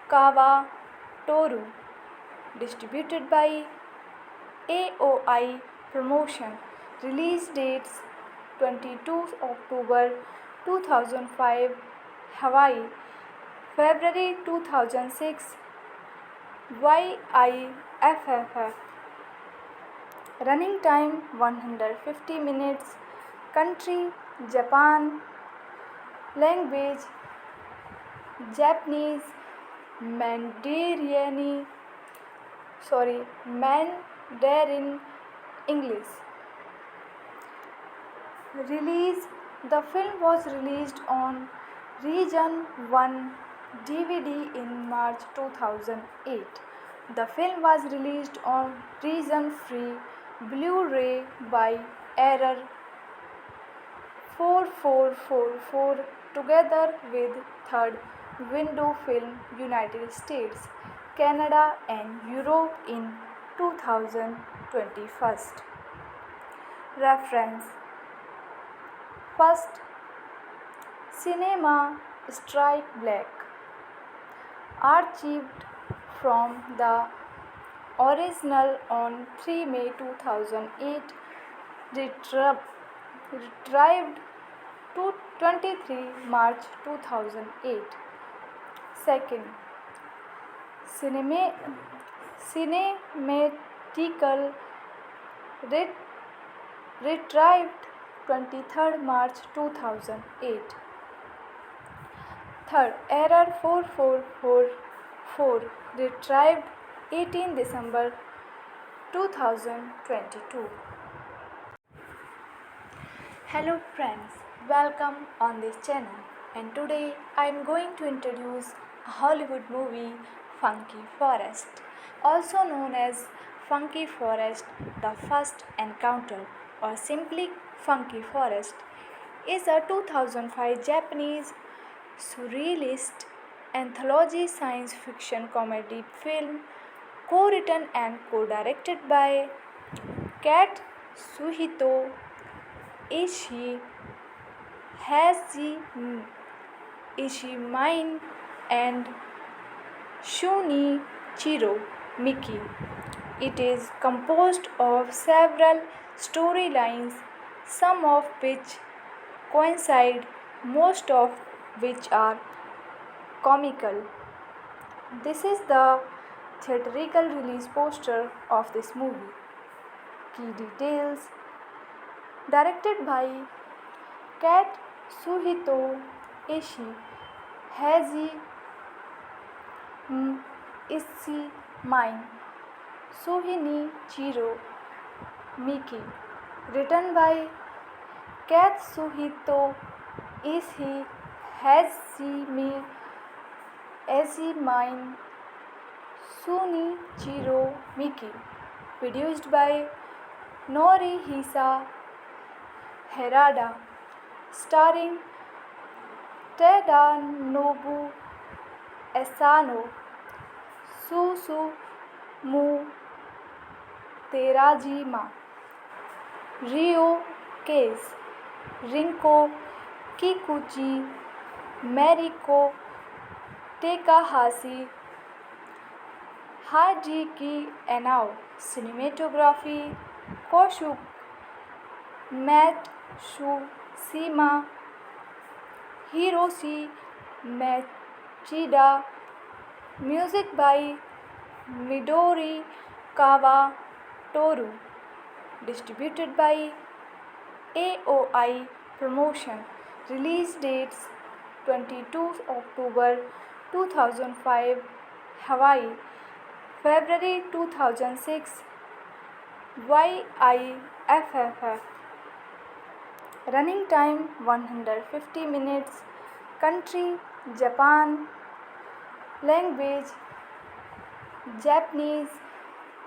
Kawatoru. Distributed by AOI Promotion. Release dates 22 October 2005 Hawaii, February 2006 YIFFF. Running time 150 minutes. Country Japan. Language Japanese. Mandarin English. Release. The film was released on Region 1 DVD in March 2008. The film was released on Region Free Blu-ray by Error 4444 together with Third Window Film United States, Canada and Europe in 2021. Reference. First, Cinema Strike Black. Archived from the original on 3 May 2008. Retrieved to 23 March 2008. Second, Cinematical retrieved 23 March 2008. Third, Error 4444 retrieved 18 December 2022. Hello friends, welcome on this channel, and today I am going to introduce a Hollywood movie, Funky Forest, also known as Funky Forest: The First Encounter, or simply Funky Forest, is a 2005 Japanese surrealist anthology science fiction comedy film co-written and co-directed by Katsuhito Ishii, Haji Ishii, and Shunichiro Miki. It is composed of several storylines, some of which coincide, most of which are comical. This is the theatrical release poster of this movie. Key details. Directed by Katsuhito Ishii, Haji Ishii, Suhinichiro Miki. Written by Katsuhito Ishii, Hajime Ezimine, Sunichiro Miki. Produced by Norihisa Harada. Starring Tadanobu Asano, Susumu Terajima, Ryo Case, Rinko Kikuchi, Mariko Takahashi, Hajiki Enao. Cinematography Koshuk Matsushima. Hiroshi Machida. Music by Midori Kawatoru. Distributed by AOI Promotion. Release dates 22 October 2005 Hawaii, February 2006 YIFFF. Running time 150 minutes. Country Japan. Language Japanese.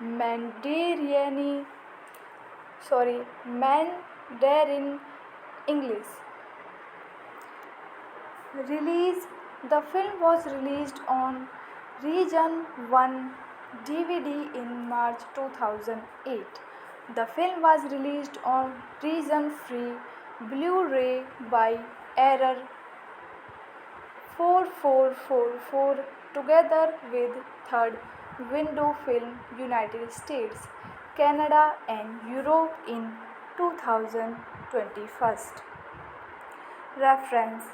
Mandarin English. Release. The film was released on Region 1 DVD in March 2008. The film was released on Region Free Blu-ray by Error 4444 together with Third Window Film United States, Canada and Europe in 2021. Reference.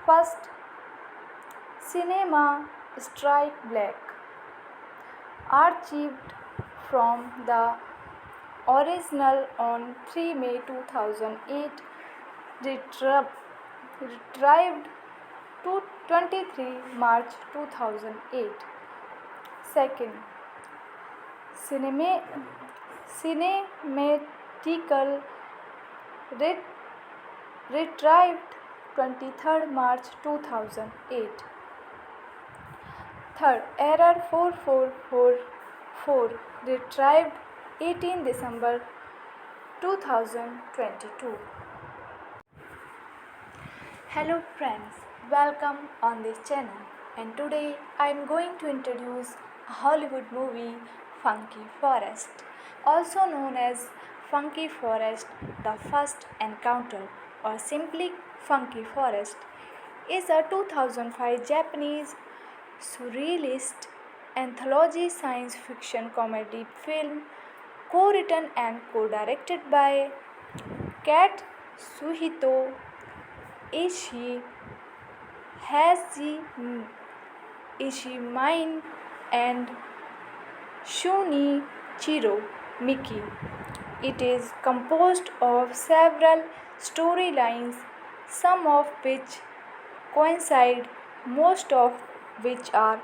First, Cinema Strike Black. Archived from the original on 3 May 2008. Retrieved to 23 March 2008. Second, Cinematical Retrieved 23rd March 2008. Third, Error 4444 Retrieved 18 December 2022. Hello friends, welcome on this channel, and today I am going to introduce a Hollywood movie, Funky Forest. Also known as Funky Forest, The First Encounter, or simply Funky Forest, is a 2005 Japanese surrealist anthology science fiction comedy film co-written and co-directed by Katsuhito Ishii, Haji Ishimine, and Shunichiro Miki. It is composed of several storylines, some of which coincide, most of which are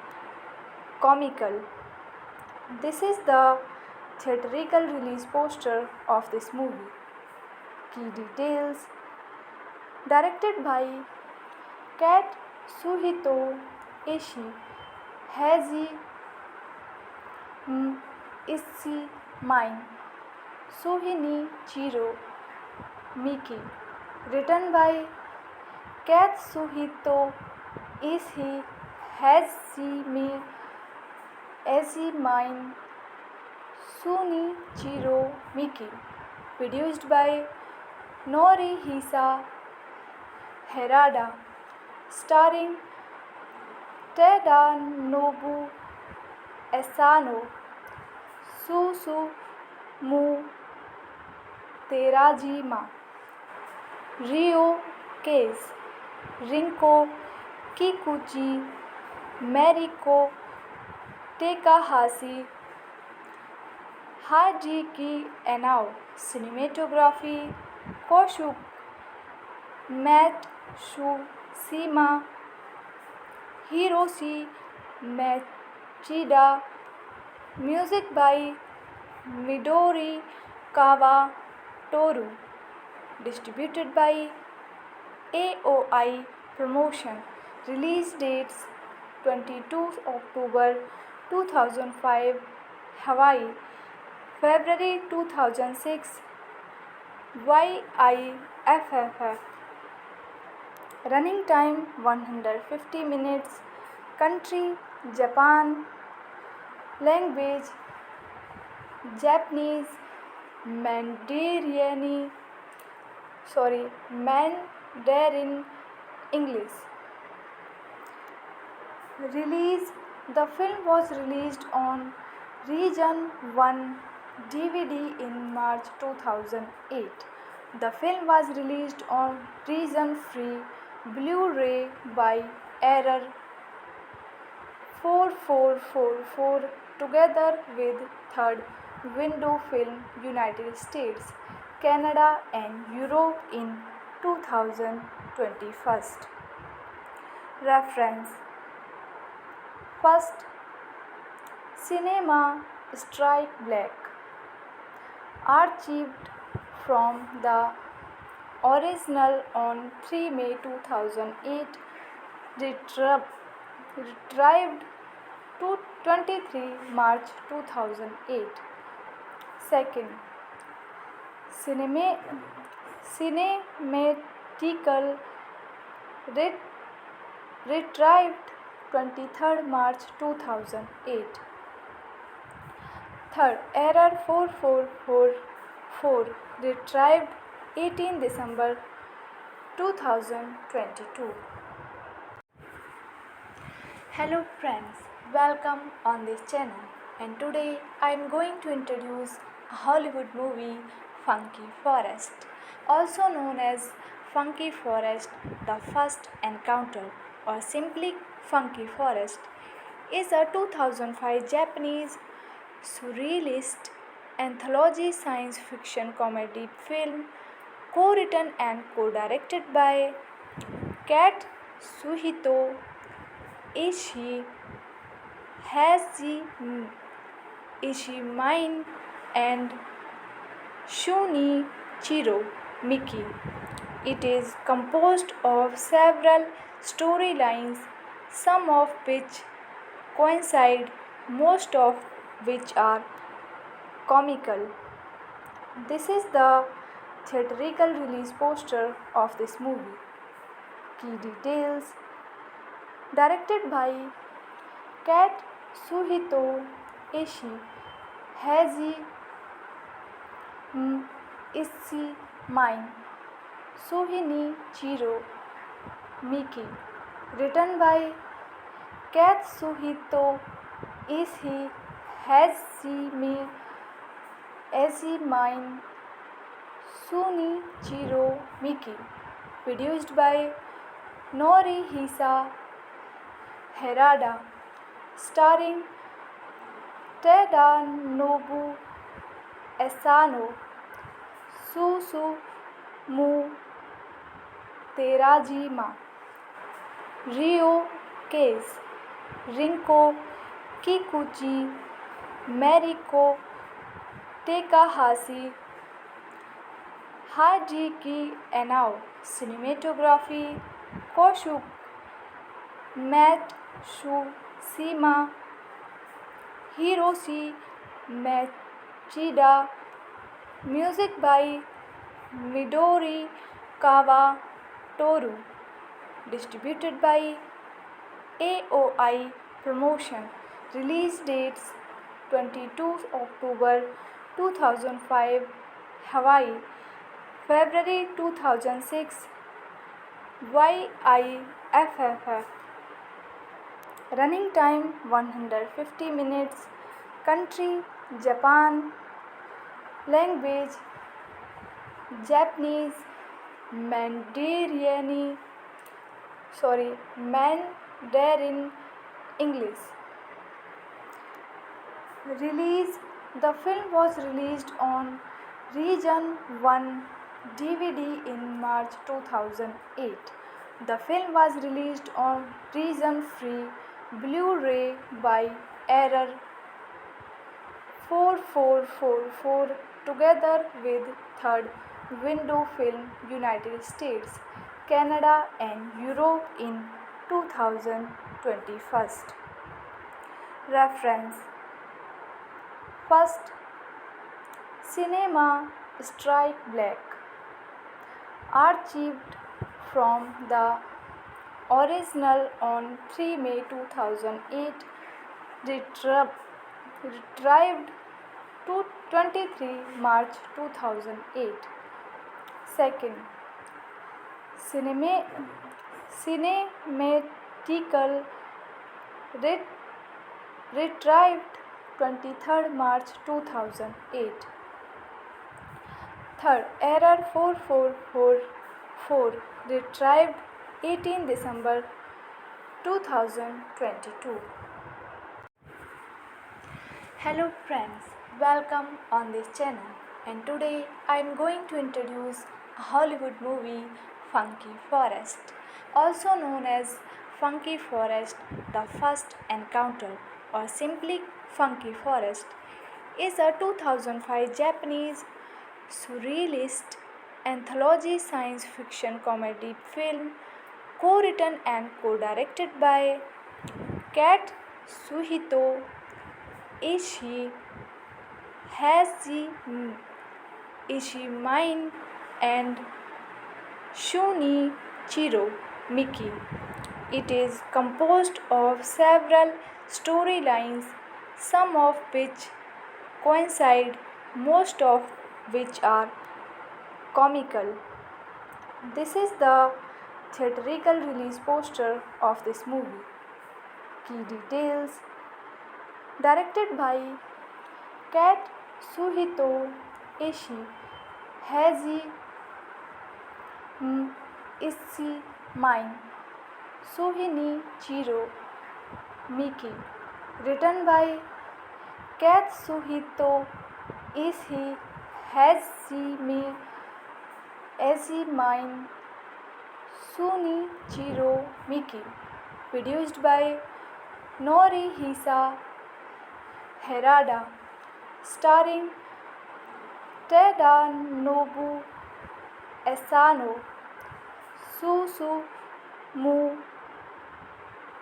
comical. This is the theatrical release poster of this movie. Key details. Directed by Katsuhito Ishii, Haji Ishimine, Shunichiro Miki. Written by Katsuhito Ishii, Haji Ishimine, Shunichiro Miki. Produced by Norihisa Harada. Starring Tadanobu Asano, Susumu Terajima, Ryo Case, Rinko Kikuchi, Mariko Takahashi, Hajiki Enao. Cinematography Koshuk Matsushima. Hiroshi Machida. Music by Midori Kawatoru. Distributed by AOI Promotion. Release dates 22 October 2005 Hawaii, February 2006 YIFFF. Running time 150 minutes. Country Japan. Language Japanese. Mandarin English. Release. The film was released on Region 1 DVD in March 2008. The film was released on Region Free Blu-ray by Error 4444 together with Third Window Film United States, Canada and Europe in 2021. Reference: First, Cinema Strike Black, archived from the original on 3 May 2008, retrieved to 23 March 2008. Second, cinematical retrieved 23rd March 2008. Third, Error 4444 retrieved 18 December 2022. Hello friends, welcome on this channel, and today I am going to introduce a Hollywood movie, Funky Forest, also known as Funky Forest: The First Encounter, or simply Funky Forest, is a 2005 Japanese surrealist anthology science fiction comedy film co-written and co-directed by Katsuhito Ishii, Haji Ishimine, and Shunichiro Miki. It is composed of several storylines, some of which coincide, most of which are comical. This is the theatrical release poster of this movie. Key details: directed by Katsuhito Ishii, Haji Ishimine, Shunichiro Miki. Written by Katsuhito Ishii, Haji Ishimine, Shunichiro Miki. Produced by Norihisa Harada. Starring Tadanobu Asano, Susumu Terajima, Ryo Case, Rinko Kikuchi, Mariko Takahashi, Hajiki Anao. Cinematography: Koshuk Matsushima, Hiroshi Machida. Music by Midori Kawatoru. Distributed by AOI Promotion. Release dates: 22 October 2005 Hawaii, February 2006 YIFFF. Running time 150 minutes. Country: Japan. Language: Japanese. Mandarin English. Release: the film was released on Region 1 DVD in March 2008. The film was released on Region Free Blu-ray by Error 4444 together with Third Window Film United States, Canada and Europe in 2021. Reference: First, Cinema Strike Black, archived from the original on 3 May 2008, retrieved to 23 March 2008. Second, cinematical retrieved 23rd March 2008. Third, error 4444, retrieved 18 December 2022. Hello friends, welcome on this channel, and today I am going to introduce a Hollywood movie, Funky Forest, also known as Funky Forest: The First Encounter, or simply Funky Forest, is a 2005 Japanese surrealist anthology science fiction comedy film co-written and co-directed by Katsuhito Ishii, Haji Ishimine, and Shunichiro Miki. It is composed of several storylines, some of which coincide, most of which are comical. This is the theatrical release poster of this movie. Key details: directed by Katsuhito Ishii, Haji Ishimine, Shunichiro Miki. Written by Katsuhito Ishii, Ishimine, Shunichiro Miki. Produced by Norihisa Harada. Starring Tadanobu Asano, Susumu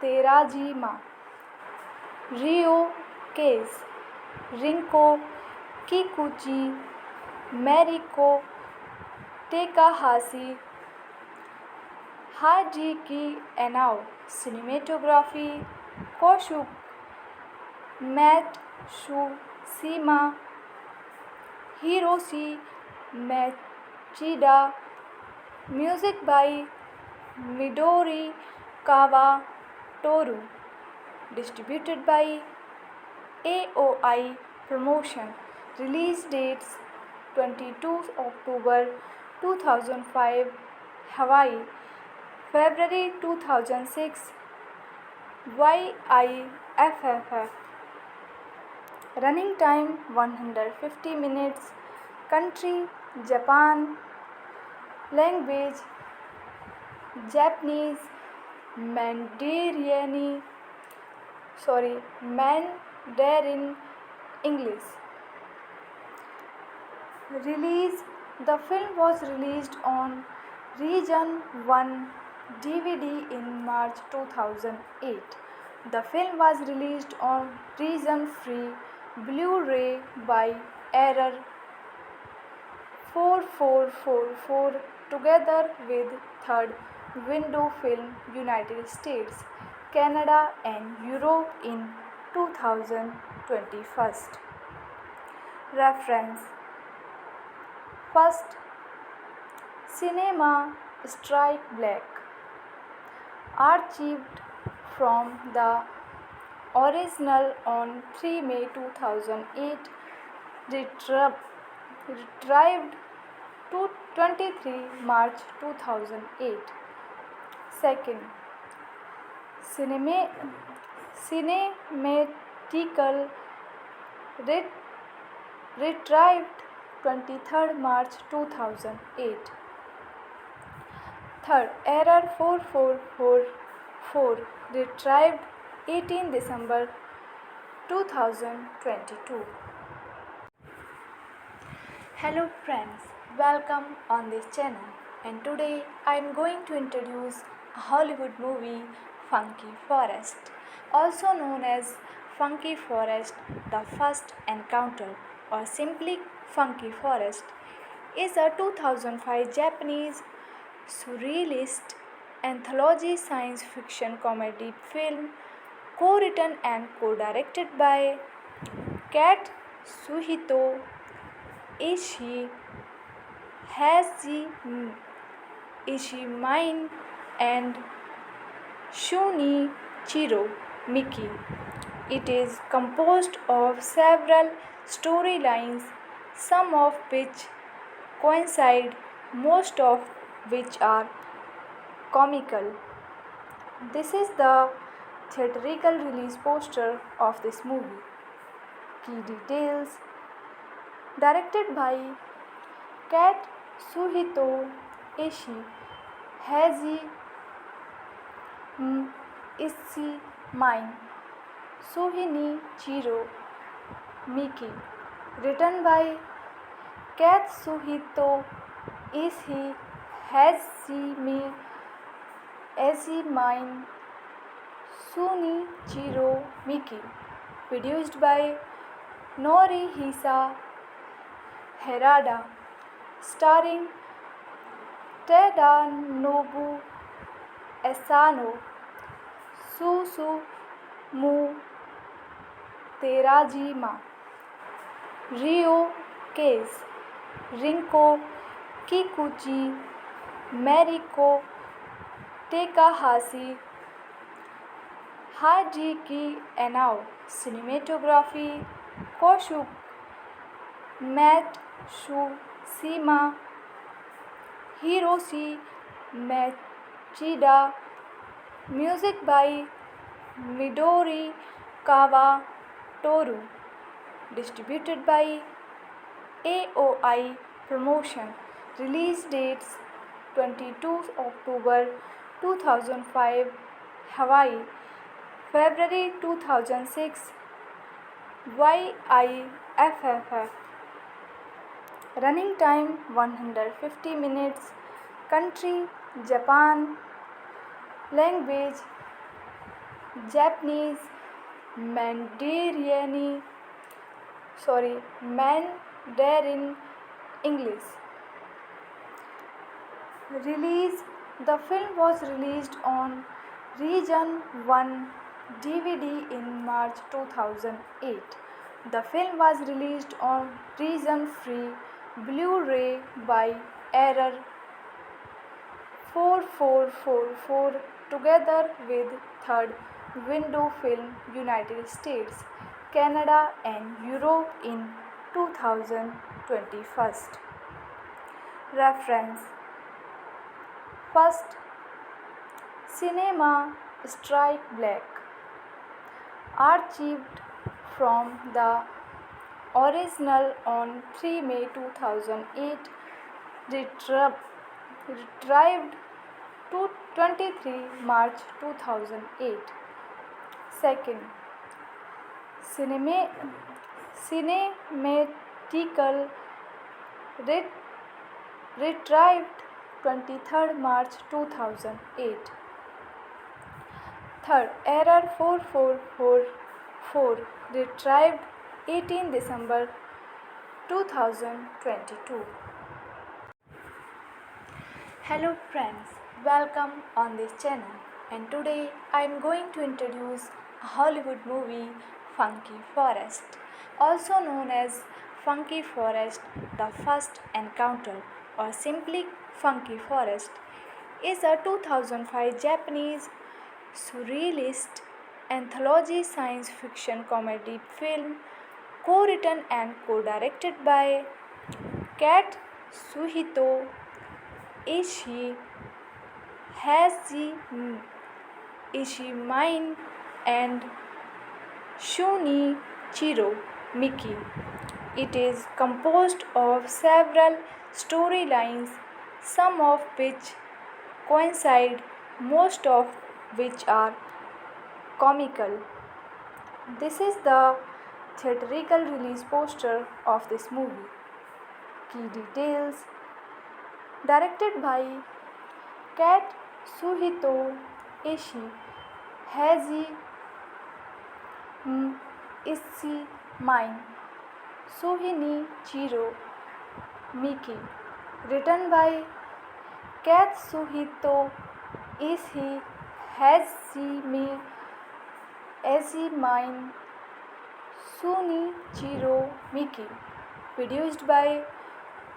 Terajima, Ryo Case, Rinko Kikuchi, Mariko Takahashi, Hajiki Anao. Cinematography: Koshuk Matsushima, Hiroshi Machida. Music by Midori Kawatoru. Distributed by AOI Promotion. Release dates: 22 October 2005 Hawaii, February 2006 YIFFF. Running time 150 minutes. Country: Japan. Language: Japanese. Mandarin English. Release: the film was released on Region 1 DVD in March 2008. The film was released on Region Free Blu-ray by Error 4444 together with Third Window Film United States, Canada and Europe in 2021. Reference: First, Cinema Strike Black. Archived from the original on 3 May 2008. Retrieved to 23 March 2008. Second, Cinematical retrieved 23rd March 2008. Third, error 4444, retrieved 18 December 2022. Hello friends, welcome on this channel, and today I am going to introduce a Hollywood movie, Funky Forest, also known as Funky Forest: The First Encounter, or simply Funky Forest, is a 2005 Japanese surrealist anthology science fiction comedy film co-written and co-directed by Katsuhito Ishii, Haji Ishimine, and Shunichiro Miki. It is composed of several storylines, some of which coincide, most of which are comical. This is the theatrical release poster of this movie. Key details: directed by Katsuhito Ishii, Haji Ishii, Suhinichiro Miki. Written by Katsuhito Ishii, Hajime Ezimine, Sunichiro Miki. Produced by Norihisa Harada. Starring Tadanobu Asano, Susumu Terajima, Ryo Case, Rinko Kikuchi, Mariko Takahashi, Hajiki Anao. Cinematography: Koshuk Matsushima, Hiroshi Machida. Music by Midori Kawatoru. Distributed by AOI Promotion. Release dates: 22 October 2005 Hawaii, February 2006 YIFFF. Running time 150 minutes. Country: Japan. Language: Japanese. Mandarin English. Release: the film was released on Region 1 DVD in March 2008. The film was released on Region Free Blu-ray by Error 4444 together with Third Window Film United States, Canada and Europe in 2021. Reference: First, Cinema Strike Black. Archived from the original on 3 May 2008. Retrieved to 23 March 2008. Second, Cinematical. Retrieved 23 March 2008. Third, Error 4444. Retrieved 18 December 2022. Hello friends, welcome on this channel, and today I am going to introduce a Hollywood movie, Funky Forest. Also known as Funky Forest: The First Encounter, or simply Funky Forest, is a 2005 Japanese surrealist anthology science fiction comedy film co-written and co-directed by Katsuhito Ishii, Haji Ishii, and Shunichiro Miki. It is composed of several storylines, some of which coincide, most of which are comical. This is the theatrical release poster of this movie. Key details: directed by Katsuhito Ishii, Haji Ishii, Suhinichiro Miki. Written by Katsuhito Ishii, Hajime Ezimine, Sunichiro Miki. Produced by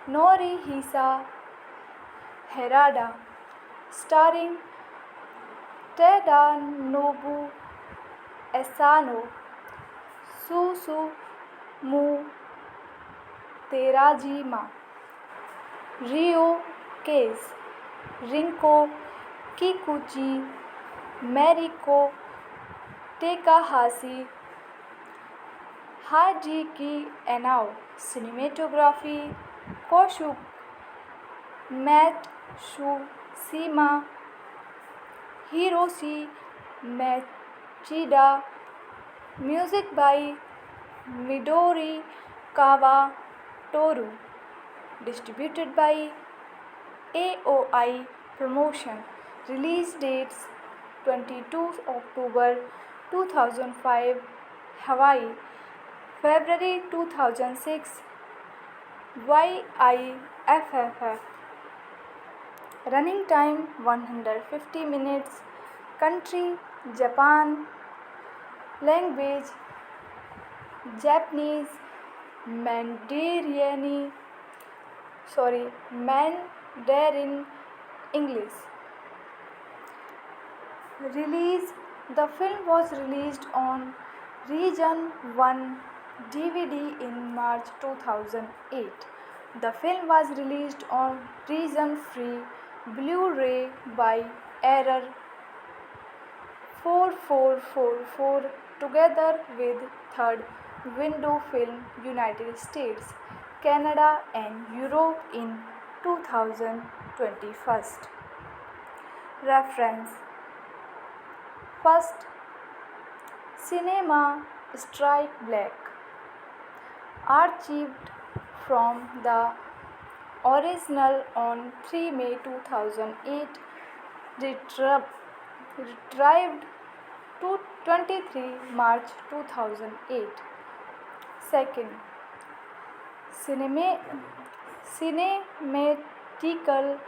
Norihisa Harada. Starring Tadanobu Asano, Susumu Terajima, Rio Case, Rinko Kikuchi, Mariko Takahashi, Hajiki Anao, cinematography, Koshuk Matsushima, Hiroshi Machida, music by Midori Kawatoru, distributed by AOI Promotion. Release dates 22 October 2005 Hawaii, February 2006 YIFFF. Running time 150 minutes. Country Japan. Language Japanese. Mandarin English. Release. The film was released on Region 1 DVD in March 2008. The film was released on Region Free Blu-ray by Error 4444 together with Third Window Film United States, Canada and Europe in 2021. Reference. First, Cinema Strike Black, archived from the original on 3 May 2008, retrieved to 23 March 2008. Second, cinematical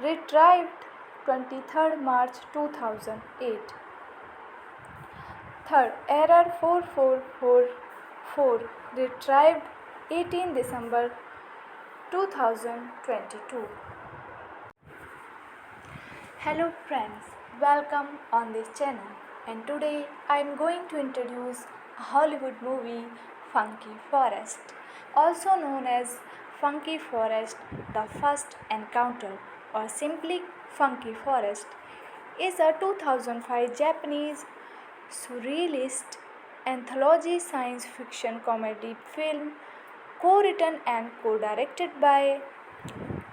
retrieved 23rd March 2008. Third, Error 4444 retrieved 18 December 2022. Hello friends, welcome on this channel, and today I am going to introduce a Hollywood movie, Funky Forest, also known as Funky Forest: The First Encounter, or simply Funky Forest, is a 2005 Japanese surrealist anthology science fiction comedy film co-written and co-directed by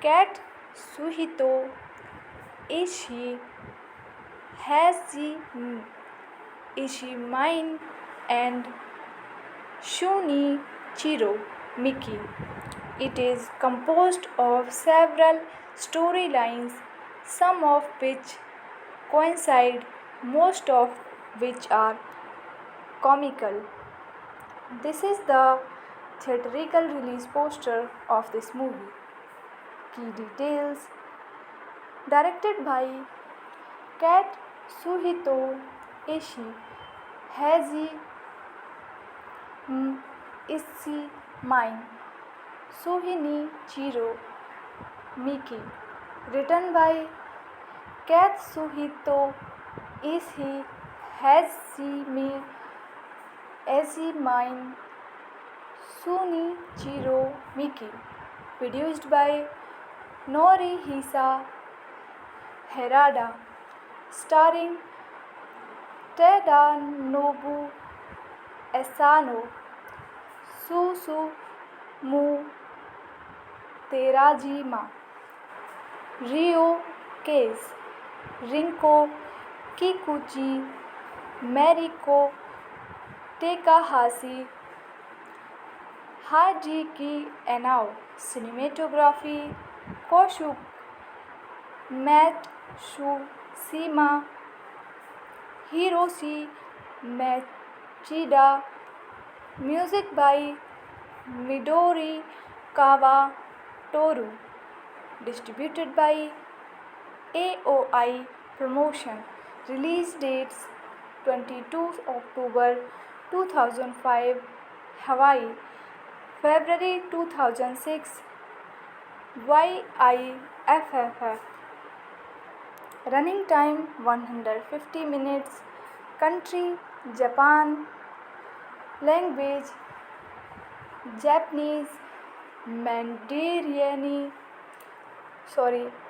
Katsuhito Ishii, Haji Ishimine, and Shunichiro Miki. It is composed of several storylines, some of which coincide, most of which are comical. This is the theatrical release poster of this movie. Key details: directed by Katsuhito Ishii, Haji Ishimine, Shunichiro Miki. Written by Katsuhito Ishii, Haji Ishimine, Shunichiro Miki. Produced by Norihisa Harada. Starring Tadanobu Asano, Susumu Terajima, Rio Case, Rinko Kikuchi, Mariko Takahashi, Hajiki Anao, cinematography, Koshuk Matsushima, Hiroshi Machida, music by Midori Kawatoru, distributed by AOI Promotion. Release dates 22 October 2005 Hawaii, February 2006 YIFFF. Running time 150 minutes. Country Japan. Language: Japanese. Mandarin.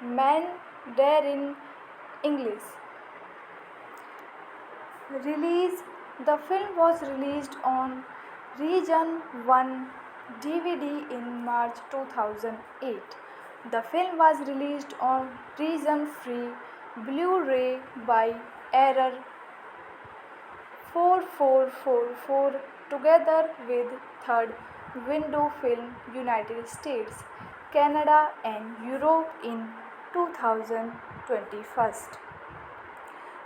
Mandarin English. Release: the film was released on Region 1 DVD in March 2008. The film was released on Region Free Blu-ray by Error 4444 together with Third Window Film United States, Canada and Europe in 2021.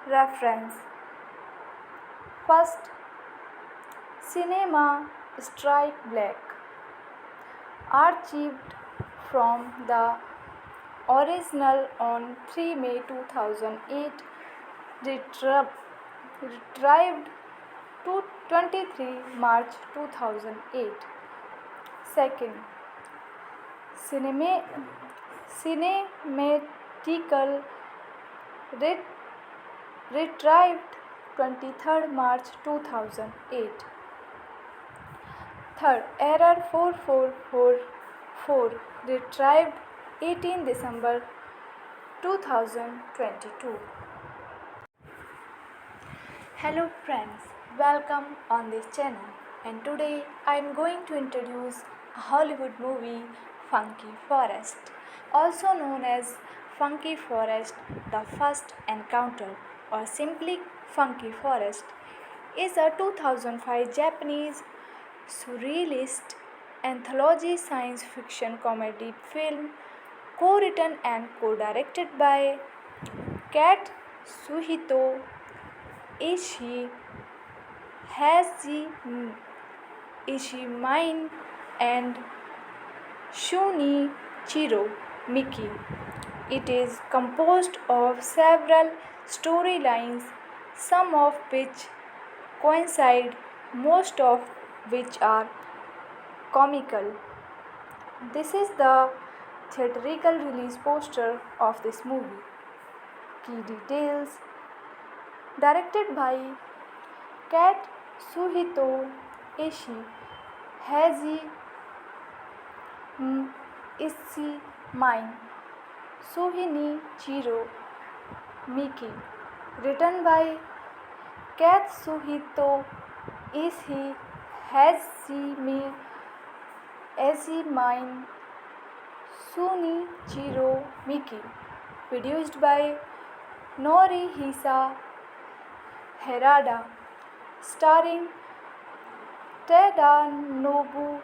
Reference: First, Cinema Strike Black. Archived from the original on 3 May 2008. Retrieved to 23 March 2008. Second, Cinematical retrieved 23rd March 2008. Third, Error 4444 retrieved 18 December 2022. Hello friends, welcome on this channel, and today I am going to introduce a Hollywood movie, Funky Forest. Also known as Funky Forest: The First Encounter, or simply Funky Forest, is a 2005 Japanese surrealist anthology science fiction comedy film co-written and co-directed by Katsuhito Ishii, Haji Ishimine, and Shunichiro Miki. It is composed of several storylines, some of which coincide, most of which are comical. This is the theatrical release poster of this movie. Key details: directed by Katsuhito Ishii, Haji Ishimine, Shunichiro Miki. Written by Katsuhito Ishii, Haji Ishimine, Shunichiro Miki. Produced by Norihisa Harada. Starring Tadanobu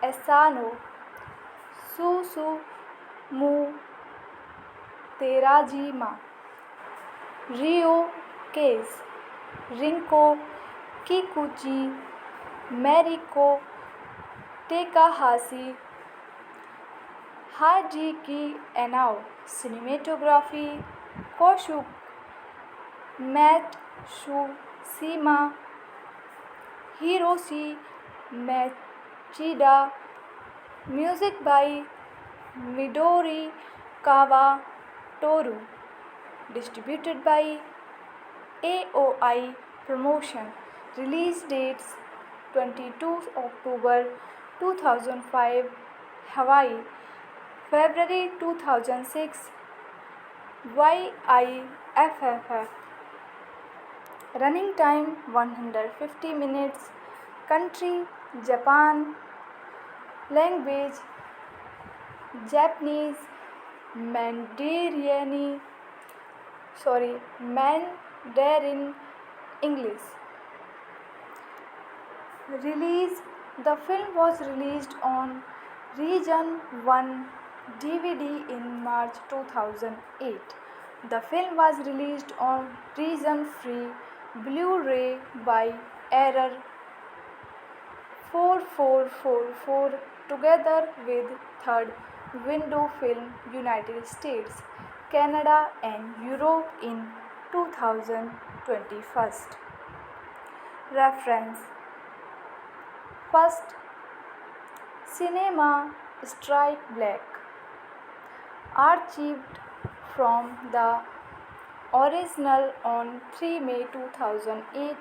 Asano, Susumu Terajima, Ryo Case, Rinko Kikuchi, Mariko Takahashi, Hajiki Anao. Cinematography: Koshuk Matsushima, Hiroshi Machida. Music by Midori Kawatoru. Distributed by AOI Promotion. Release dates: 22 October 2005 Hawaii, February 2006 YIFFF. Running time 150 minutes. Country: Japan. Language: Japanese. Mandarin English. Release: the film was released on Region 1 DVD in March 2008. The film was released on Region Free Blu-ray by Error 4444 together with Third Window Film United States, Canada and Europe in 2021. Reference: First, Cinema Strike Black. Archived from the original on 3 May 2008.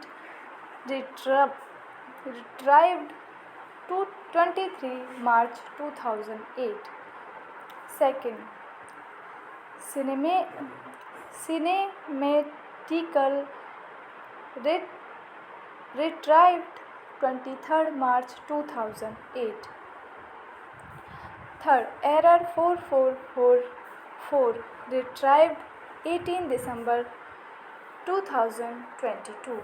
retrieved to 23 March 2008. Second, cinematical ret- retrieved 23rd March 2008. Third, Error 4444 retrieved 18 December 2022.